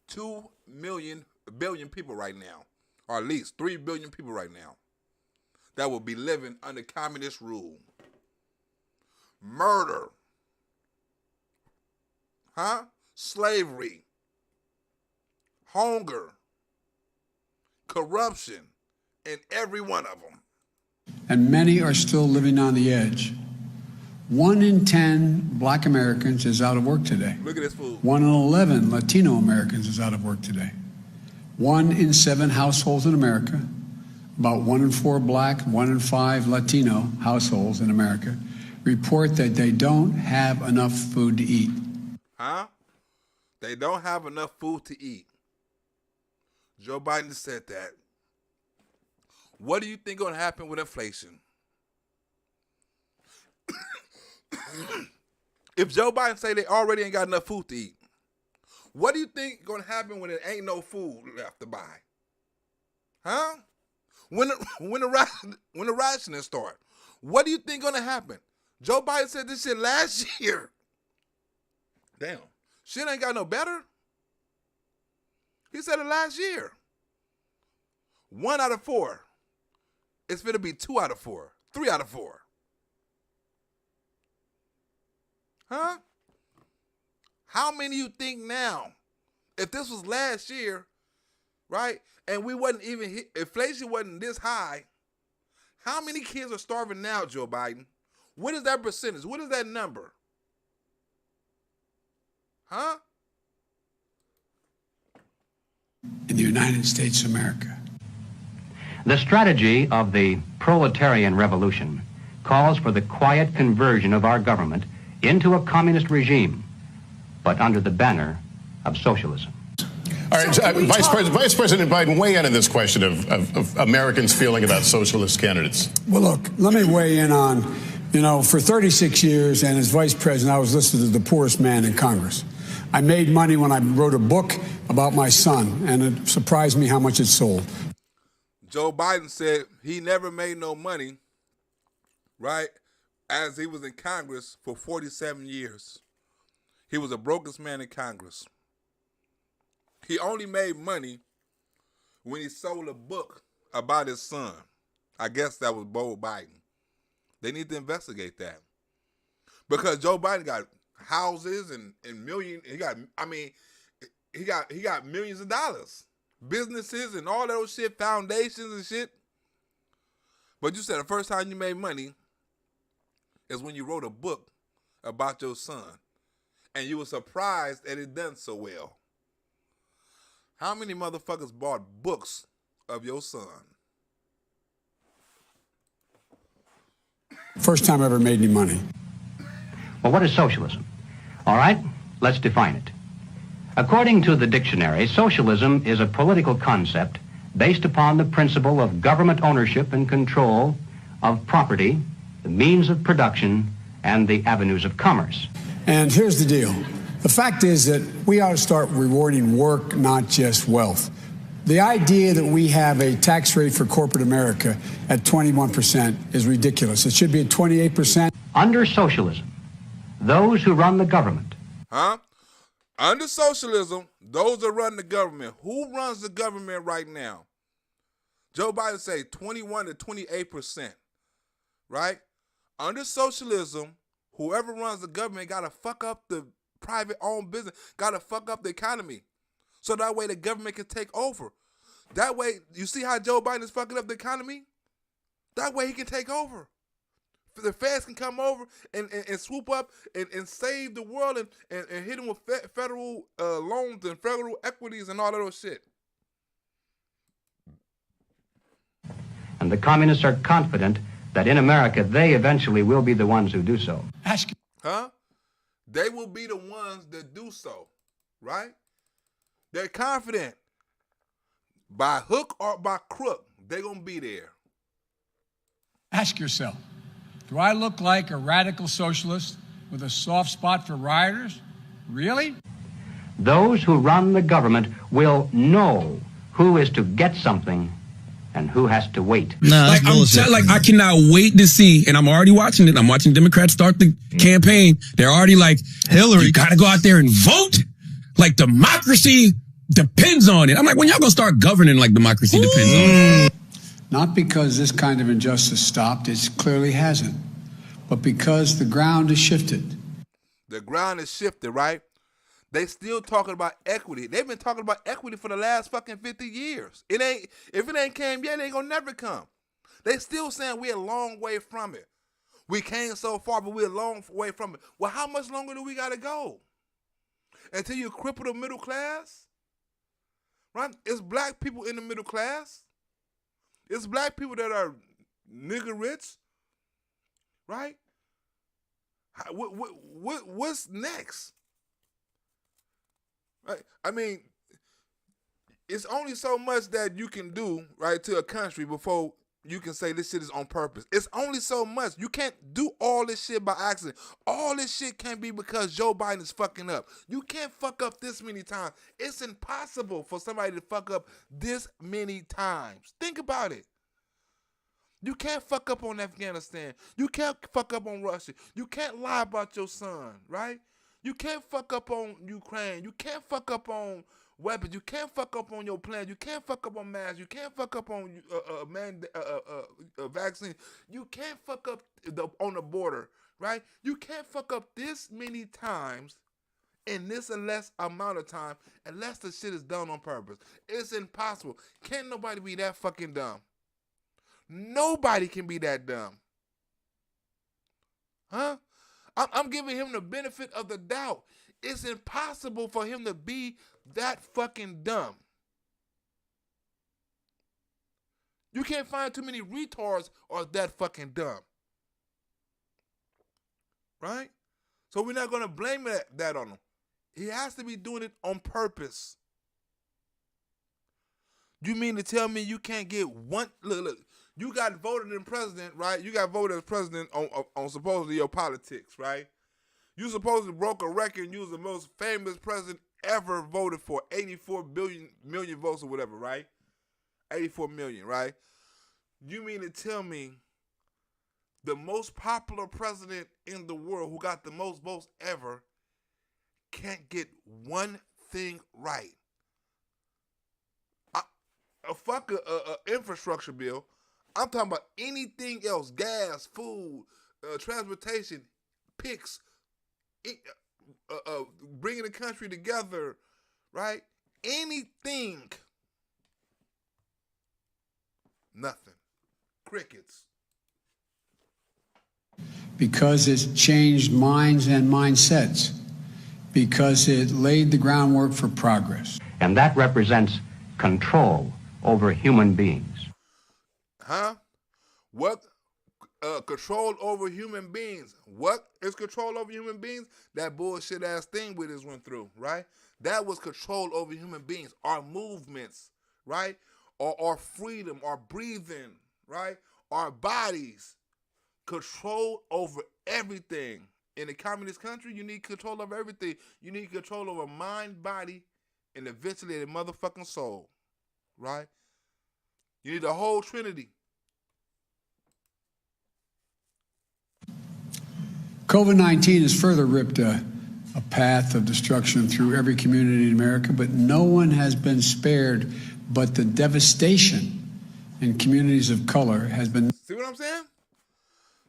2 billion people right now, or at least 3 billion people right now that will be living under communist rule. Murder. Huh? Slavery. Hunger. Corruption. In every one of them. And many are still living on the edge. 1 in 10 black Americans is out of work today. Look at this fool. 1 in 11 Latino Americans is out of work today. 1 in 7 households in America, about 1 in 4 black, 1 in 5 Latino households in America, report that they don't have enough food to eat. Huh? They don't have enough food to eat. Joe Biden said that. What do you think going to happen with inflation? If Joe Biden say they already ain't got enough food to eat, what do you think going to happen when there ain't no food left to buy? Huh? When the rationing start, what do you think going to happen? Joe Biden said this shit last year. Damn, shit ain't got no better. He said it last year. 1 out of 4. It's going to be 2 out of 4. 3 out of 4. Huh? How many you think now? If this was last year, right, and we wasn't even inflation wasn't this high, how many kids are starving now, Joe Biden? What is that percentage? What is that number? Huh? In the United States of America. The strategy of the proletarian revolution calls for the quiet conversion of our government into a communist regime, but under the banner of socialism. All right, Vice President Biden, weigh in on this question of Americans' feeling about socialist candidates. Well, look, let me weigh in on, for 36 years and as vice president, I was listed as the poorest man in Congress. I made money when I wrote a book about my son, and it surprised me how much it sold. Joe Biden said he never made no money, right, as he was in Congress for 47 years. He was the brokest man in Congress. He only made money when he sold a book about his son. I guess that was Beau Biden. They need to investigate that. Because Joe Biden got houses and millions. He got millions of dollars. Businesses and all those shit, foundations and shit. But you said the first time you made money is when you wrote a book about your son. and you were surprised that it done so well. How many motherfuckers bought books of your son? First time I ever made any money. Well, what is socialism? All right, let's define it. According to the dictionary, socialism is a political concept based upon the principle of government ownership and control of property, the means of production, and the avenues of commerce. And here's the deal. The fact is that we ought to start rewarding work, not just wealth. The idea that we have a tax rate for corporate America at 21% is ridiculous. It should be at 28%. Under socialism, those who run the government. Huh? Under socialism, those that run the government. Who runs the government right now? Joe Biden say 21 to 28%. Right? Under socialism, whoever runs the government got to fuck up the private owned business, got to fuck up the economy. So that way the government can take over. That way, you see how Joe Biden is fucking up the economy? That way he can take over. The feds can come over and swoop up and save the world and hit them with federal loans and federal equities and all of those shit. And the communists are confident that in America, they eventually will be the ones who do so. Huh? They will be the ones that do so, right? They're confident. By hook or by crook, they're going to be there. Ask yourself, do I look like a radical socialist with a soft spot for rioters? Really? Those who run the government will know who is to get something and who has to wait. Like, I cannot wait to see, and I'm already watching it. I'm watching Democrats start the campaign. They're already like, Hillary, you got to go out there and vote. Like, democracy depends on it. I'm like, when y'all gonna start governing like democracy depends on it? Not because this kind of injustice stopped, it clearly hasn't, but because the ground has shifted. The ground has shifted, right? They still talking about equity. They've been talking about equity for the last fucking 50 years. If it ain't came yet, it ain't gonna never come. They still saying we're a long way from it. We came so far, but we're a long way from it. Well, how much longer do we gotta go? Until you cripple the middle class? Right? It's black people in the middle class. It's black people that are nigger rich. Right? What's next? Right? I mean, it's only so much that you can do, right, to a country before you can say this shit is on purpose. It's only so much. You can't do all this shit by accident. All this shit can't be because Joe Biden is fucking up. You can't fuck up this many times. It's impossible for somebody to fuck up this many times. Think about it. You can't fuck up on Afghanistan. You can't fuck up on Russia. You can't lie about your son, right? You can't fuck up on Ukraine. You can't fuck up on weapons. You can't fuck up on your plan. You can't fuck up on masks. You can't fuck up on vaccine. You can't fuck up on the border, right? You can't fuck up this many times in this or less amount of time unless the shit is done on purpose. It's impossible. Can't nobody be that fucking dumb. Nobody can be that dumb. Huh? I'm giving him the benefit of the doubt. It's impossible for him to be that fucking dumb. You can't find too many retards or that fucking dumb. Right? So we're not going to blame that on him. He has to be doing it on purpose. You mean to tell me you can't get one... Look. You got voted in president, right? You got voted as president on supposedly your politics, right? You supposedly broke a record and you was the most famous president ever voted for, 84 million votes or whatever, right? 84 million, right? You mean to tell me the most popular president in the world who got the most votes ever can't get one thing right? Fuck a infrastructure bill. I'm talking about anything else, gas, food, transportation, picks, bringing the country together, right? Anything. Nothing. Crickets. Because it's changed minds and mindsets. because it laid the groundwork for progress. And that represents control over human beings. Huh? What? Control over human beings. What is control over human beings? That bullshit ass thing we just went through, right? That was control over human beings. Our movements, right? Or our freedom, our breathing, right? Our bodies. Control over everything. In a communist country, you need control over everything. You need control over mind, body, and eventually the motherfucking soul, right? You need the whole trinity. COVID-19 has further ripped a path of destruction through every community in America, but no one has been spared. But the devastation in communities of color has been... See what I'm saying?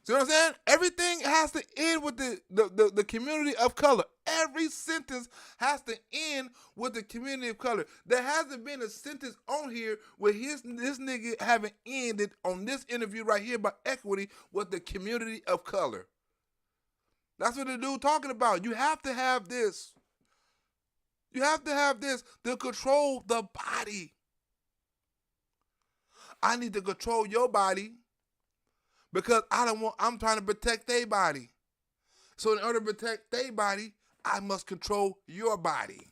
See what I'm saying? Everything has to end with the community of color. Every sentence has to end with the community of color. There hasn't been a sentence on here where this nigga haven't ended on this interview right here about equity with the community of color. That's what the dude talking about. You have to have this. You have to have this to control the body. I need to control your body because I'm trying to protect their body. So in order to protect their body, I must control your body.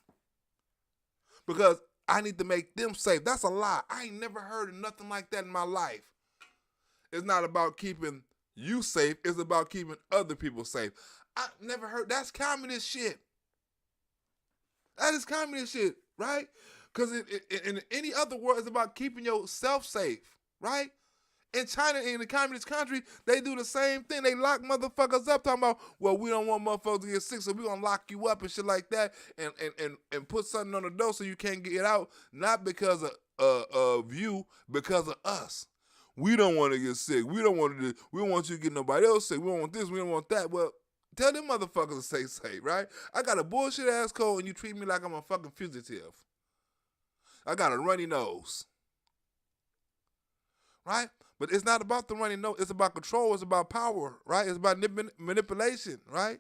Because I need to make them safe. That's a lie. I ain't never heard of nothing like that in my life. It's not about keeping you safe. It's about keeping other people safe. I never heard. That's communist shit. That is communist shit, right? Because in any other world, it's about keeping yourself safe, right? In China, in the communist country, they do the same thing. They lock motherfuckers up talking about, well, we don't want motherfuckers to get sick, so we're going to lock you up and shit like that and put something on the door so you can't get out, not because of you, because of us. We don't want to get sick. We don't want you to get nobody else sick. We don't want this. We don't want that. Well, tell them motherfuckers to stay safe, right? I got a bullshit ass cold and you treat me like I'm a fucking fugitive. I got a runny nose. Right? But it's not about the runny nose. It's about control. It's about power, right? It's about manipulation, right?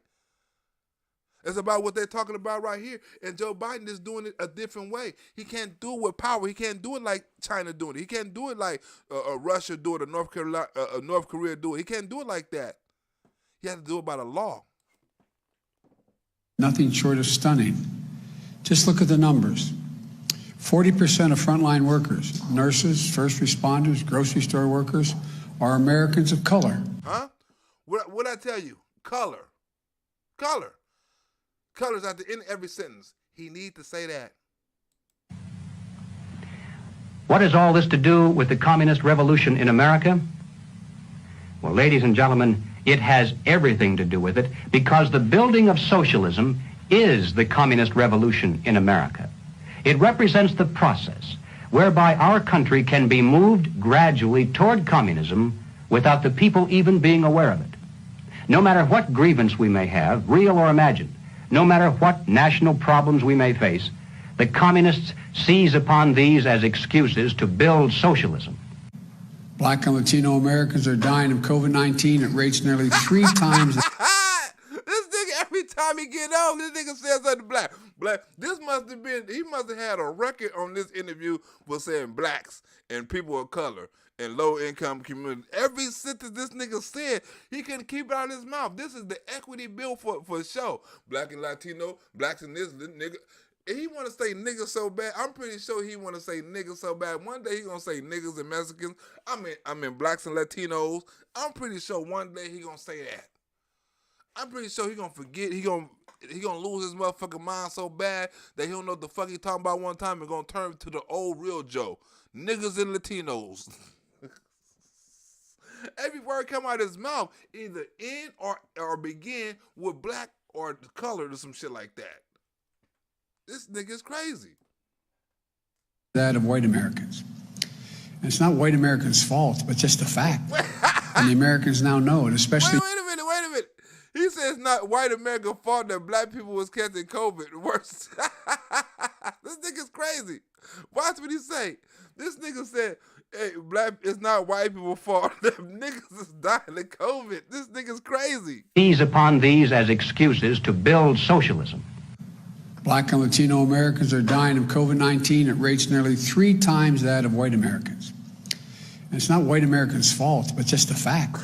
It's about what they're talking about right here. And Joe Biden is doing it a different way. He can't do it with power. He can't do it like China doing it. He can't do it like Russia do it or North Korea do it. He can't do it like that. He has to do it by the law. Nothing short of stunning. Just look at the numbers. 40% of frontline workers, nurses, first responders, grocery store workers, are Americans of color. Huh? What'd I tell you? Color. Color. Color's at the end of every sentence. He needs to say that. What has all this to do with the communist revolution in America? Well, ladies and gentlemen, it has everything to do with it because the building of socialism is the communist revolution in America. It represents the process whereby our country can be moved gradually toward communism without the people even being aware of it. No matter what grievance we may have, real or imagined, no matter what national problems we may face, the communists seize upon these as excuses to build socialism. Black and Latino Americans are dying of COVID-19 at rates nearly 3 times. This nigga, every time he get on, this nigga says something black. This must have been, he must have had a record on this interview for saying blacks and people of color and low-income communities. Every sentence this nigga said, he couldn't keep it out of his mouth. This is the equity bill for sure. Black and Latino, blacks and this nigga. He want to say niggas so bad. I'm pretty sure he want to say niggas so bad. One day he gonna say niggas and Mexicans. I mean blacks and Latinos. I'm pretty sure one day he gonna say that. I'm pretty sure he gonna forget. He gonna lose his motherfucking mind so bad that he don't know what the fuck he talking about one time and gonna turn to the old real Joe. Niggas and Latinos. Every word come out of his mouth either end or begin with black or colored or some shit like that. This nigga's crazy. That of white Americans. And it's not white Americans' fault, but just a fact. And the Americans now know it, especially... Wait a minute. He says it's not white America's fault that black people was catching COVID worse. This nigga's crazy. Watch what he say. This nigga said, hey, it's not white people's fault that niggas is dying of COVID. This nigga's crazy. Seize upon these as excuses to build socialism. Black and Latino Americans are dying of COVID-19 at rates nearly 3 times that of white Americans. And it's not white Americans' fault, but just a fact.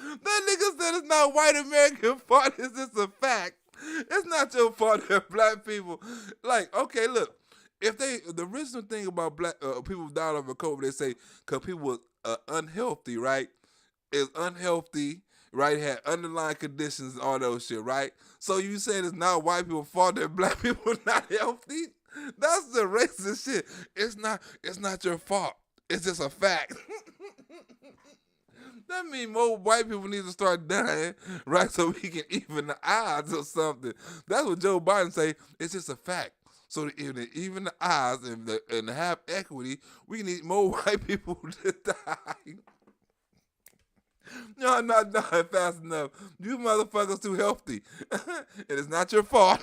That nigga said it's not white American fault, it's just a fact. It's not your fault that black people, like, okay, look, the original thing about black people dying of COVID, they say, because people was unhealthy, right? Is unhealthy, right? Had underlying conditions and all those shit, right? So you saying it's not white people's fault that black people are not healthy? That's the racist shit. It's not your fault. It's just a fact. That means more white people need to start dying, right? So we can even the odds or something. That's what Joe Biden say. It's just a fact. So that even the odds and to have equity, we need more white people to die. Y'all not dying fast enough. You motherfuckers too healthy. And it's not your fault.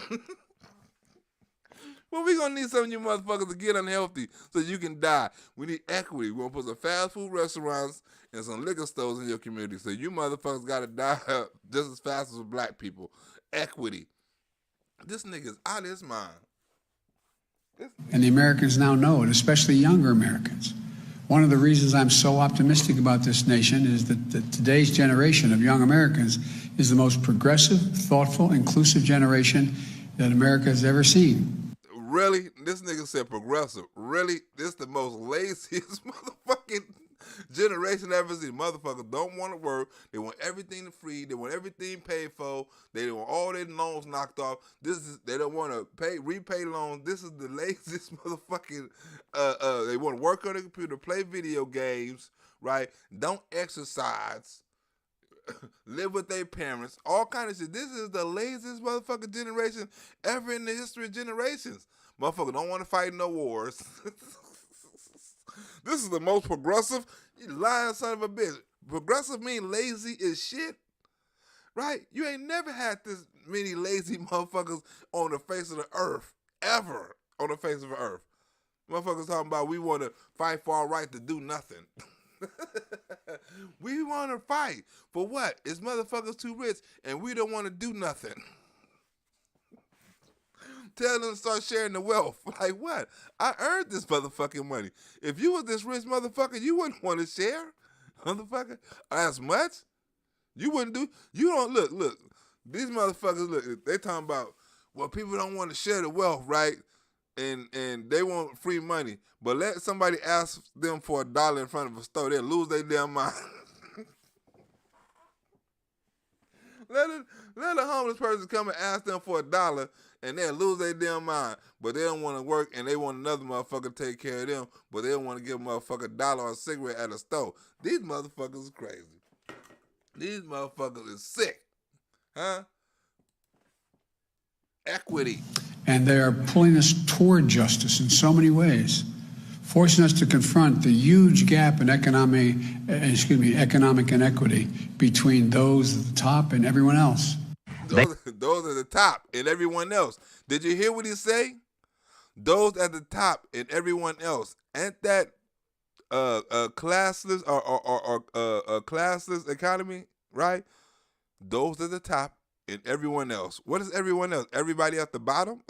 Well, we gonna need some of you motherfuckers to get unhealthy so you can die. We need equity. We're gonna put some fast food restaurants and some liquor stores in your community. So you motherfuckers gotta die just as fast as black people. Equity. This nigga's out of his mind. And the Americans now know it, especially younger Americans. One of the reasons I'm so optimistic about this nation is that today's generation of young Americans is the most progressive, thoughtful, inclusive generation that America has ever seen. Really? This nigga said progressive. Really? This the most laziest motherfucking generation I've ever seen. Motherfuckers don't want to work. They want everything free. They want everything paid for. They want all their loans knocked off. They don't want to repay loans. This is the laziest motherfucking they want to work on the computer, play video games, right? Don't exercise. Live with their parents, all kind of shit. This is the laziest motherfucking generation ever in the history of generations. Motherfucker don't want to fight no wars. This is the most progressive. You lying son of a bitch. Progressive mean lazy as shit, right? You ain't never had this many lazy motherfuckers on the face of the earth, ever on the face of the earth. Motherfuckers talking about we want to fight for our right to do nothing. We want to fight for what? It's motherfuckers too rich and we don't want to do nothing. Tell them to start sharing the wealth. Like what? I earned this motherfucking money. If you was this rich motherfucker, you wouldn't want to share, motherfucker. As much? You wouldn't do. You don't look. These motherfuckers look. They talking about well, people don't want to share the wealth, right? And they want free money. But let somebody ask them for $1 in front of a store, they'll lose their damn mind. Let a homeless person come and ask them for $1 and they'll lose their damn mind. But they don't want to work and they want another motherfucker to take care of them, but they don't want to give a motherfucker $1 on a cigarette at a store. These motherfuckers is crazy. These motherfuckers is sick. Huh? Equity. And they are pulling us toward justice in so many ways, forcing us to confront the huge gap in economic inequity between those at the top and everyone else. Those at the top and everyone else. Did you hear what he say? Those at the top and everyone else. Ain't that classless or classless economy, right? Those at the top and everyone else. What is everyone else? Everybody at the bottom?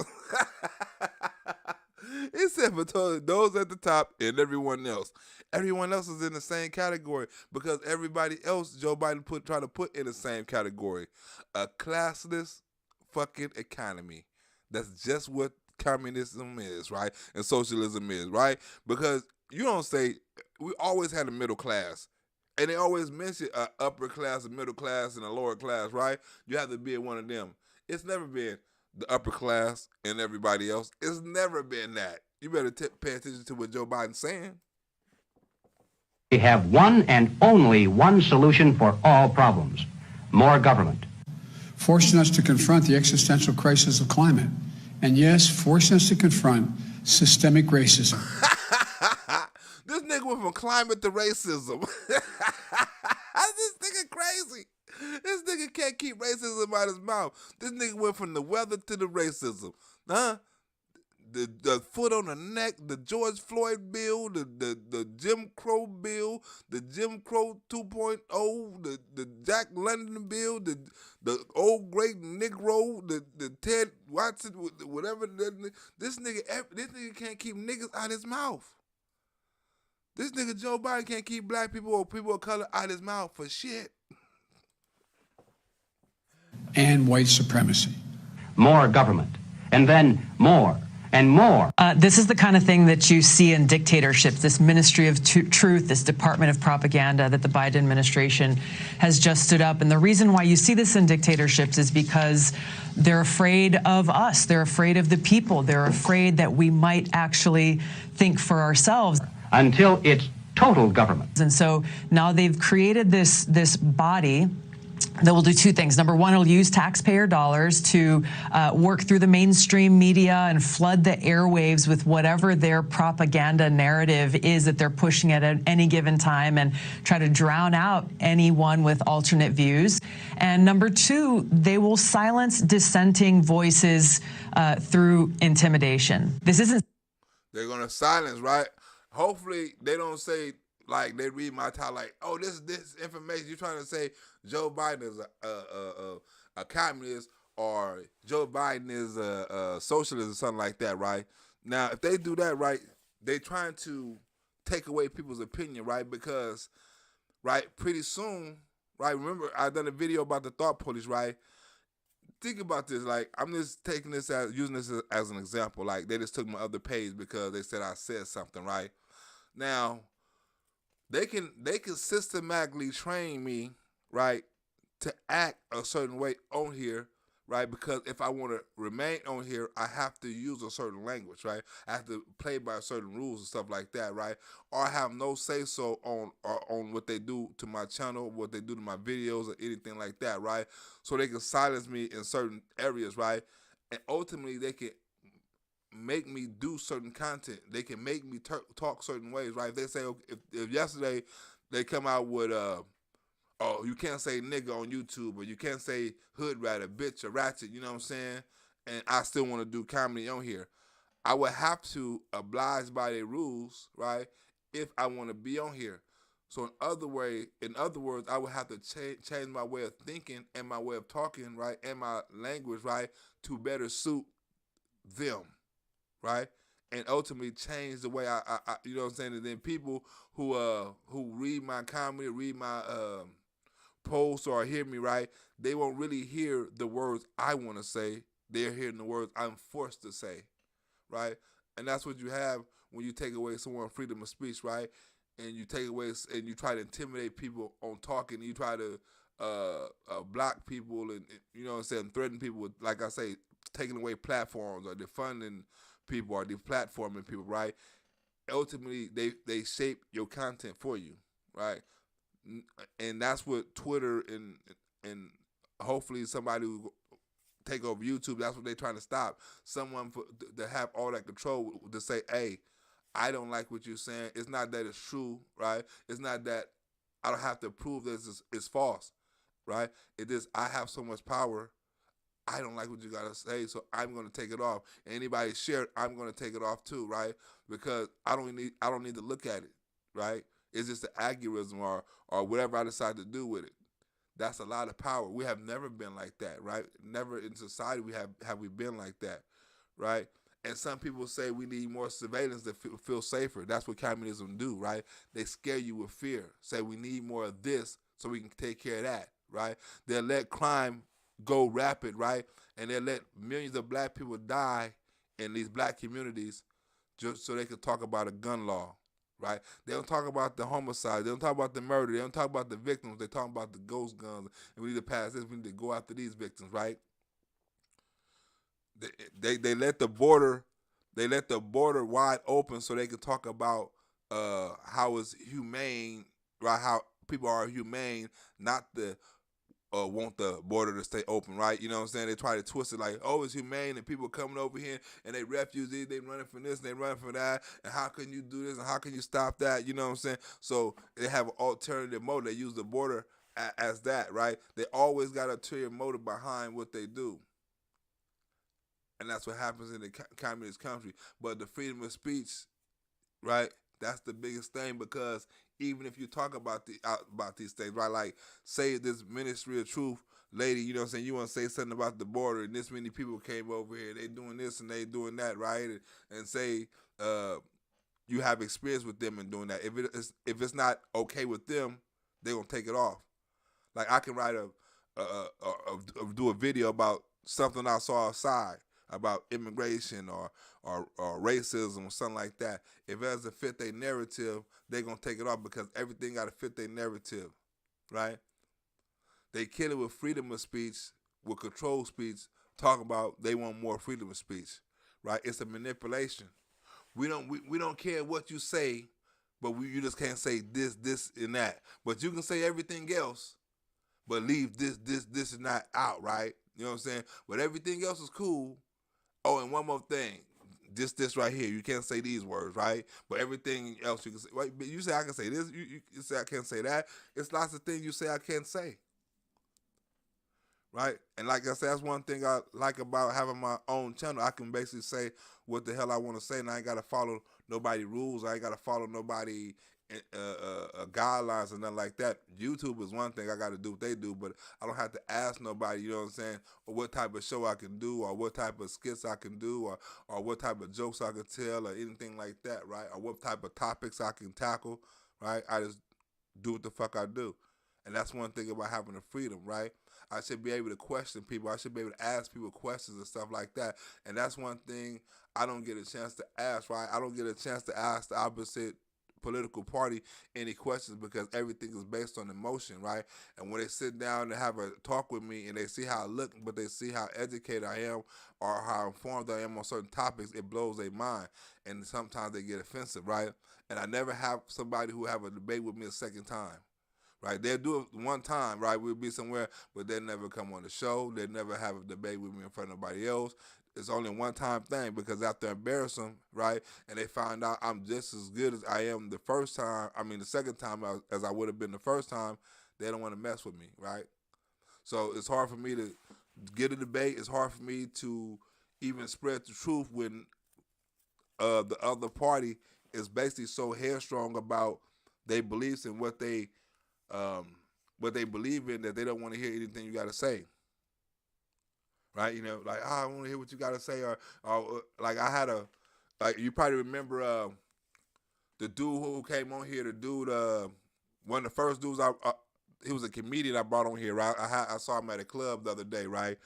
It said for those at the top and everyone else. Everyone else is in the same category because everybody else Joe Biden try to put in the same category. A classless fucking economy. That's just what communism is, right? And socialism is, right? Because you don't say, we always had a middle class. And they always mention an upper class, a middle class, and a lower class, right? You have to be in one of them. It's never been the upper class and everybody else. It's never been that. You better pay attention to what Joe Biden's saying. We have one and only one solution for all problems: more government. Forcing us to confront the existential crisis of climate. And yes, forcing us to confront systemic racism. This nigga went from climate to racism. This nigga crazy. This nigga can't keep racism out his mouth. This nigga went from the weather to the racism. Huh? the foot on the neck, the George Floyd bill, the Jim Crow bill, the Jim Crow 2.0, the Jack London bill, the old great Negro, the Ted Watson, whatever. This nigga can't keep niggas out his mouth. This nigga Joe Biden can't keep black people or people of color out his mouth for shit. And white supremacy. More government, and then more and more. This is the kind of thing that you see in dictatorships, this Ministry of Truth, this Department of Propaganda that the Biden administration has just stood up. And the reason why you see this in dictatorships is because they're afraid of us. They're afraid of the people. They're afraid that we might actually think for ourselves. Until it's total government. And so now they've created this body that will do two things. Number one, it'll use taxpayer dollars to work through the mainstream media and flood the airwaves with whatever their propaganda narrative is that they're pushing at any given time and try to drown out anyone with alternate views. And number two, they will silence dissenting voices through intimidation. This isn't... They're going to silence, right? Hopefully they don't say, like, they read my title like, oh, this information. You're trying to say Joe Biden is a communist or Joe Biden is a socialist or something like that, right? Now, if they do that, right, they're trying to take away people's opinion, right? Because, right, pretty soon, right, remember I done a video about the thought police, right? Think about this, like, I'm just taking this using this as an example. Like, they just took my other page because they said I said something, right? Now, they can systematically train me, right, to act a certain way on here, right? Because if I want to remain on here, I have to use a certain language, right? I have to play by certain rules and stuff like that, right? Or I have no say so on what they do to my channel, what they do to my videos, or anything like that, right? So they can silence me in certain areas, right? And ultimately, they can make me do certain content. They can make me talk certain ways, right? If they say, if yesterday they come out with, oh, you can't say nigga on YouTube, or you can't say hood rat, a bitch, a ratchet, you know what I'm saying? And I still want to do comedy on here. I would have to oblige by their rules, right? If I want to be on here. So in other words, I would have to change my way of thinking and my way of talking, right? And my language, right? To better suit them. Right, and ultimately change the way I you know what I'm saying. And then people who read my comedy, read my posts, or hear me, right, they won't really hear the words I want to say. They're hearing the words I'm forced to say, right? And that's what you have when you take away someone's freedom of speech, right? And you take away and you try to intimidate people on talking. You try to block people and you know what I'm saying, threaten people with, like I say, taking away platforms or defunding people or deplatforming people, right? Ultimately, they shape your content for you, right? And that's what Twitter and hopefully somebody who take over YouTube, that's what they're trying to stop. Someone to have all that control to say, hey, I don't like what you're saying. It's not that it's true, right? It's not that I don't have to prove this is false, right? It is I have so much power. I don't like what you gotta say, so I'm gonna take it off. Anybody share it, I'm gonna take it off too, right? Because I don't need to look at it, right? It's just an algorithm or whatever I decide to do with it. That's a lot of power. We have never been like that, right? Never in society have we been like that, right? And some people say we need more surveillance to feel safer. That's what communism do, right? They scare you with fear. Say we need more of this so we can take care of that, right? They'll let crime go rapid, right? And they let millions of black people die in these black communities just so they could talk about a gun law, right? They don't talk about the homicide. They don't talk about the murder. They don't talk about the victims. They talk about the ghost guns. And we need to pass this. We need to go after these victims, right? They let the border wide open so they could talk about how it's humane, right? How people are humane, not the want the border to stay open, right? You know what I'm saying? They try to twist it like, oh, it's humane, and people coming over here, and they refugees, they running from this, and they running from that, and how can you do this, and how can you stop that? You know what I'm saying? So they have an alternative motive. They use the border as that, right? They always got an ulterior motive behind what they do. And that's what happens in the communist country. But the freedom of speech, right? That's the biggest thing, because even if you talk about these things, right? Like, say this Ministry of Truth lady, you know what I'm saying? You want to say something about the border, and this many people came over here, they doing this and they doing that, right? And say you have experience with them in doing that. If it's not okay with them, they're gonna take it off. Like, I can write do a video about something I saw outside, about immigration or racism or something like that. If it doesn't fit their narrative, they're going to take it off, because everything got to fit their narrative, right? They kill it with freedom of speech, with control speech, talk about they want more freedom of speech, right? It's a manipulation. We don't care what you say, but you just can't say this, and that. But you can say everything else, but leave this is not out, right? You know what I'm saying? But everything else is cool. Oh, and one more thing. This right here. You can't say these words, right? But everything else you can say. Right? But you say I can say this. You say I can't say that. It's lots of things you say I can't say. Right? And like I said, that's one thing I like about having my own channel. I can basically say what the hell I want to say, and I ain't got to follow nobody rules. I ain't got to follow nobody guidelines or nothing like that. YouTube is one thing. I got to do what they do, but I don't have to ask nobody, you know what I'm saying, or what type of show I can do, or what type of skits I can do, or what type of jokes I can tell, or anything like that, right? Or what type of topics I can tackle, right? I just do what the fuck I do. And that's one thing about having the freedom, right? I should be able to question people. I should be able to ask people questions and stuff like that. And that's one thing I don't get a chance to ask, right? I don't get a chance to ask the opposite political party any questions, because everything is based on emotion, right? And when they sit down and have a talk with me and they see how I look, but they see how educated I am or how informed I am on certain topics, it blows their mind. And sometimes they get offensive, right? And I never have somebody who have a debate with me a second time. Right, they'll do it one time, right? We'll be somewhere, but they'll never come on the show. They'll never have a debate with me in front of nobody else. It's only a one-time thing, because after I embarrass them, right, and they find out I'm just as good as I am the second time as I would have been the first time, they don't want to mess with me, right? So it's hard for me to get a debate. It's hard for me to even spread the truth when the other party is basically so headstrong about their beliefs and what they believe in, that they don't want to hear anything you got to say. Right? You know, like, I want to hear what you got to say. Or like, I had you probably remember the dude who came on here, the dude, one of the first dudes, he was a comedian I brought on here, right? I saw him at a club the other day, right?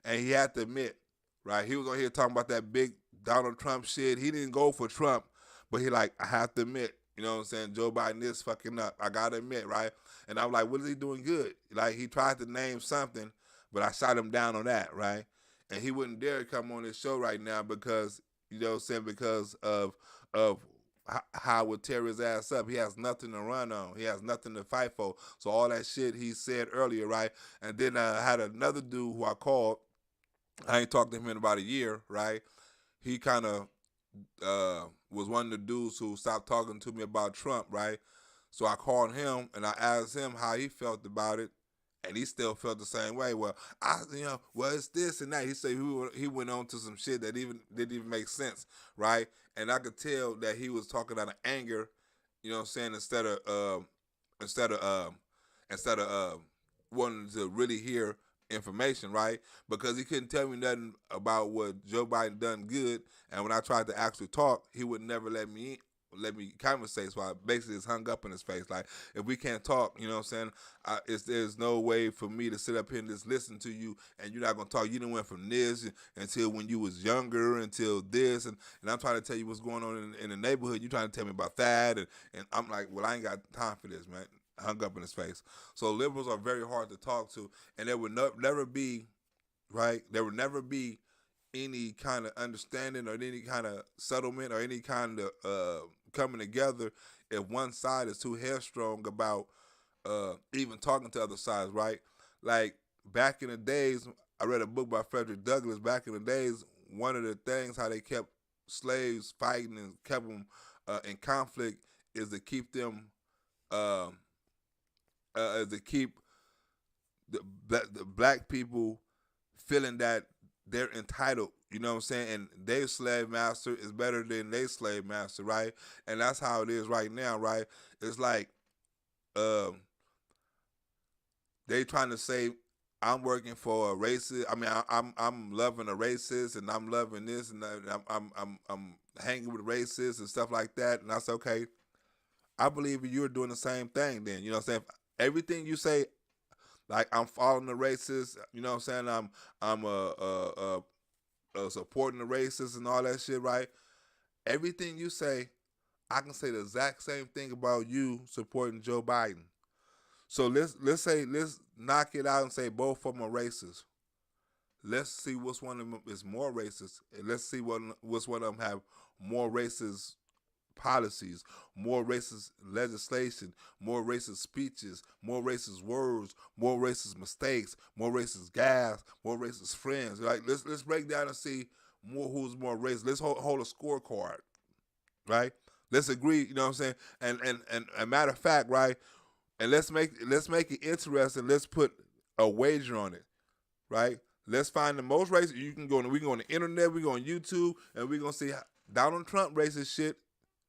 And he had to admit, right, he was on here talking about that big Donald Trump shit. He didn't go for Trump, but he like, I have to admit, you know what I'm saying, Joe Biden is fucking up. I got to admit, right? And I'm like, what is he doing good? Like, he tried to name something, but I shot him down on that, right? And he wouldn't dare come on this show right now because, you know what I'm saying, because of how it would tear his ass up. He has nothing to run on. He has nothing to fight for. So all that shit he said earlier, right? And then I had another dude who I called. I ain't talked to him in about a year, right? He kind of was one of the dudes who stopped talking to me about Trump, right? So I called him and I asked him how he felt about it, and he still felt the same way. Well, it's this and that. He said he went on to some shit that didn't even make sense, right? And I could tell that he was talking out of anger, you know what I'm saying, instead of wanting to really hear information, right? Because he couldn't tell me nothing about what Joe Biden done good, and when I tried to actually talk, he would never let me conversate. So I basically just hung up in his face. Like, if we can't talk, you know what I'm saying, there's no way for me to sit up here and just listen to you, and you're not gonna talk. You done went from this until when you was younger, until this, and I'm trying to tell you what's going on in the neighborhood. You trying to tell me about that, and I'm like, well, I ain't got time for this, man. Hung up in his face. So liberals are very hard to talk to, and there would never be, right? There would never be any kind of understanding or any kind of settlement or any kind of coming together if one side is too headstrong about even talking to other sides, right? Like, back in the days, I read a book by Frederick Douglass. Back in the days, one of the things how they kept slaves fighting and kept them in conflict is to keep them to keep the black people feeling that they're entitled. You know what I'm saying? And their slave master is better than their slave master, right? And that's how it is right now, right? It's like they trying to say I'm working for a racist. I mean, I'm loving a racist, and I'm loving this, and I'm hanging with racists and stuff like that. And I say, okay, I believe you're doing the same thing. Then you know what I'm saying? Everything you say, like I'm following the racist. You know what I'm saying? I'm supporting the racists and all that shit, right? Everything you say, I can say the exact same thing about you supporting Joe Biden. So let's knock it out and say both of them are racist. Let's see which one of them is more racist, and let's see which one of them have more racist policies, more racist legislation, more racist speeches, more racist words, more racist mistakes, more racist gas, more racist friends. Like let's break down and see who's more racist. Let's hold a scorecard, right? Let's agree. You know what I'm saying? And a matter of fact, right? And let's make it interesting. Let's put a wager on it, right? Let's find the most racist. We can go on the internet, we go on YouTube, and we're gonna see Donald Trump racist shit,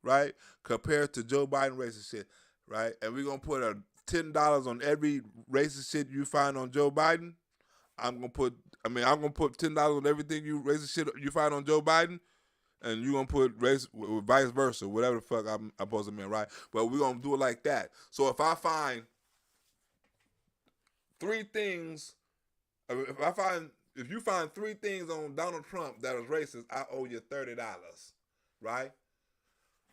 right, compared to Joe Biden racist shit, right? And we're gonna put $10 on every racist shit you find on Joe Biden. I'm gonna put $10 on everything racist shit you find on Joe Biden. And you're going to put race vice versa, whatever the fuck I'm supposed to mean, right? But we're going to do it like that. So if I find three things, if you find three things on Donald Trump that is racist, I owe you $30, right?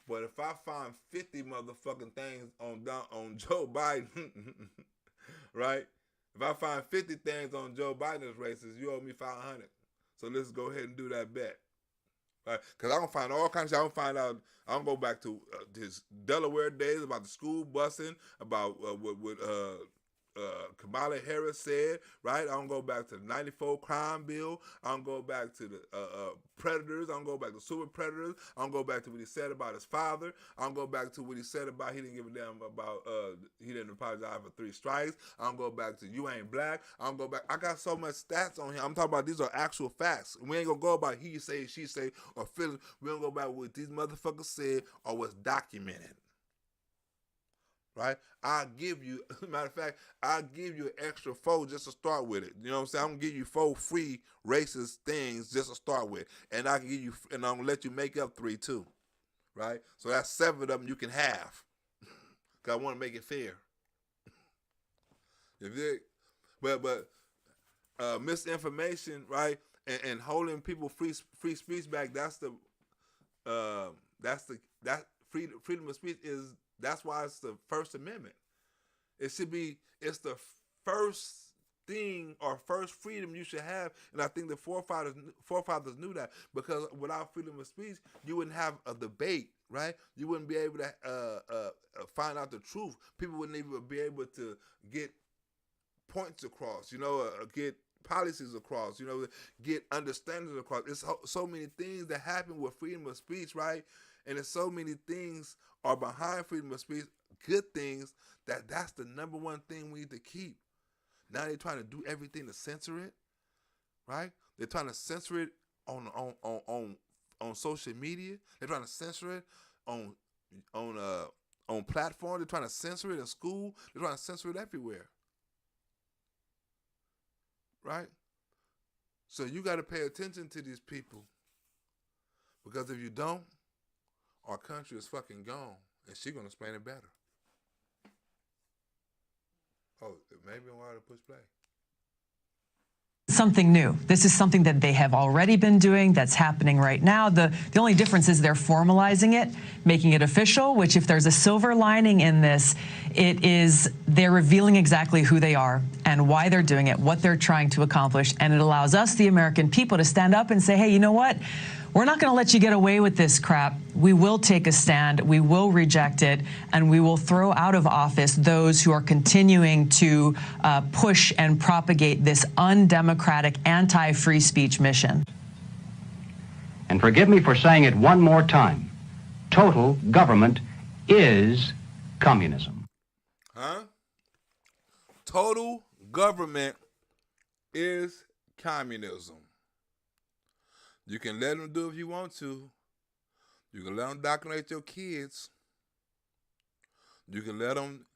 But if I find 50 motherfucking things on Joe Biden, right? If I find 50 things on Joe Biden that's racist, you owe me $500. So let's go ahead and do that bet. Because I'm going to find all kinds of shit. I'm going to find out, I'm going to go back to his Delaware days about the school busing, about what Kamala Harris said, right? I'm going to go back to the 94 crime bill. I'm going to go back to the predators. I'm going to go back to super predators. I'm going to go back to what he said about his father. I'm going to go back to what he said about he didn't give a damn about, he didn't apologize for 3 strikes. I'm going to go back to you ain't black. I'm going to go back. I got so much stats on here. I'm talking about these are actual facts. We ain't going to go about he say, she say, or feelings. We don't go about what these motherfuckers said or what's documented. Right? I'll give you, matter of fact, I'll give you an extra 4 just to start with it. You know what I'm saying? I'm gonna give you 4 free racist things just to start with. And I can give you, and I'm gonna let you make up 3 too. Right? So that's 7 of them you can have. Cause I want to make it fair. But misinformation, right? And holding people free speech back, that freedom of speech is. That's why it's the First Amendment. It's the first thing or first freedom you should have. And I think the forefathers knew that, because without freedom of speech, you wouldn't have a debate, right? You wouldn't be able to find out the truth. People wouldn't even be able to get points across, get policies across, get understandings across. It's so many things that happen with freedom of speech, right? And there's so many things are behind freedom of speech, good things, that's the number one thing we need to keep. Now they're trying to do everything to censor it, right? They're trying to censor it on social media. They're trying to censor it on platforms. They're trying to censor it in school. They're trying to censor it everywhere, right? So you got to pay attention to these people, because if you don't, our country is fucking gone, and she's gonna explain it better. Oh, maybe I want to push play. Something new. This is something that they have already been doing, that's happening right now. The only difference is they're formalizing it, making it official, which, if there's a silver lining in this, it is they're revealing exactly who they are and why they're doing it, what they're trying to accomplish, and it allows us, the American people, to stand up and say, hey, you know what? We're not going to let you get away with this crap. We will take a stand. We will reject it, and we will throw out of office those who are continuing to push and propagate this undemocratic, anti-free speech mission. And forgive me for saying it one more time. Total government is communism. Huh? Total government is communism. You can let them do it if you want to. You can let them indoctrinate your kids. You can let them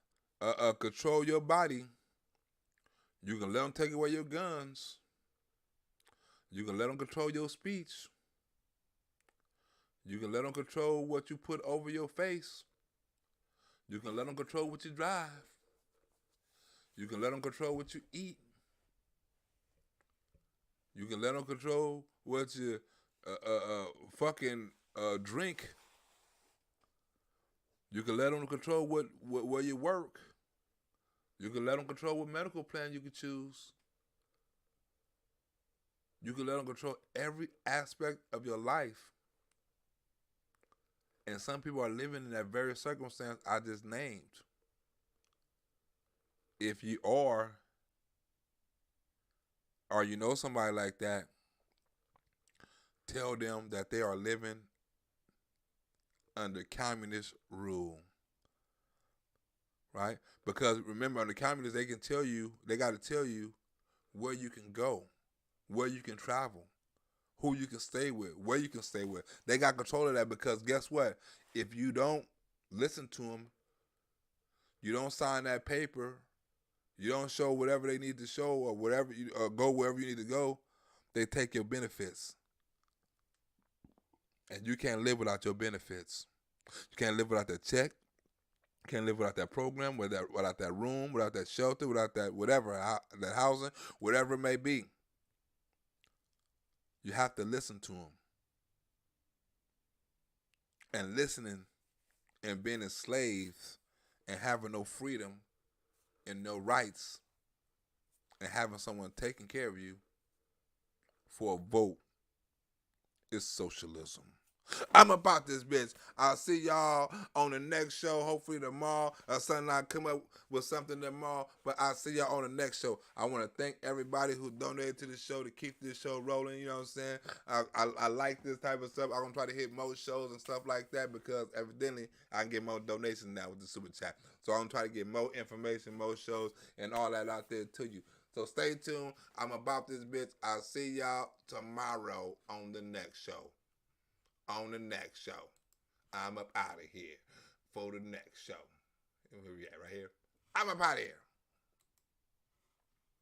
control your body. You can let them take away your guns. You can let them control your speech. You can let them control what you put over your face. You can let them control what you drive. You can let them control what you eat. You can let them control what you fucking drink. You can let them control where you work. You can let them control what medical plan you can choose. You can let them control every aspect of your life. And some people are living in that very circumstance I just named. If you are, or you know somebody like that, tell them that they are living under communist rule. Right? Because remember, under communists, they got to tell you where you can go, where you can travel, who you can stay with, where you can stay with. They got control of that because guess what? If you don't listen to them, you don't sign that paper, you don't show whatever they need to show or go wherever you need to go, they take your benefits. And you can't live without your benefits. You can't live without that check. You can't live without that program, without that room, without that shelter, without that whatever, that housing, whatever it may be. You have to listen to them. And listening and being enslaved and having no freedom and no rights and having someone taking care of you for a vote is socialism. I'm about this bitch. I'll see y'all on the next show, hopefully tomorrow or something. I'll come up with something tomorrow, but I'll see y'all on the next show. I want to thank everybody who donated to the show to keep this show rolling, you know what I'm saying? I like this type of stuff. I'm going to try to hit more shows and stuff like that because evidently I can get more donations now with the super chat. So I'm going to try to get more information, more shows, and all that out there to you. So stay tuned. I'm about this bitch. I'll see y'all tomorrow on the next show. On the next show. I'm up out of here for the next show. Where we at right here? I'm up out of here.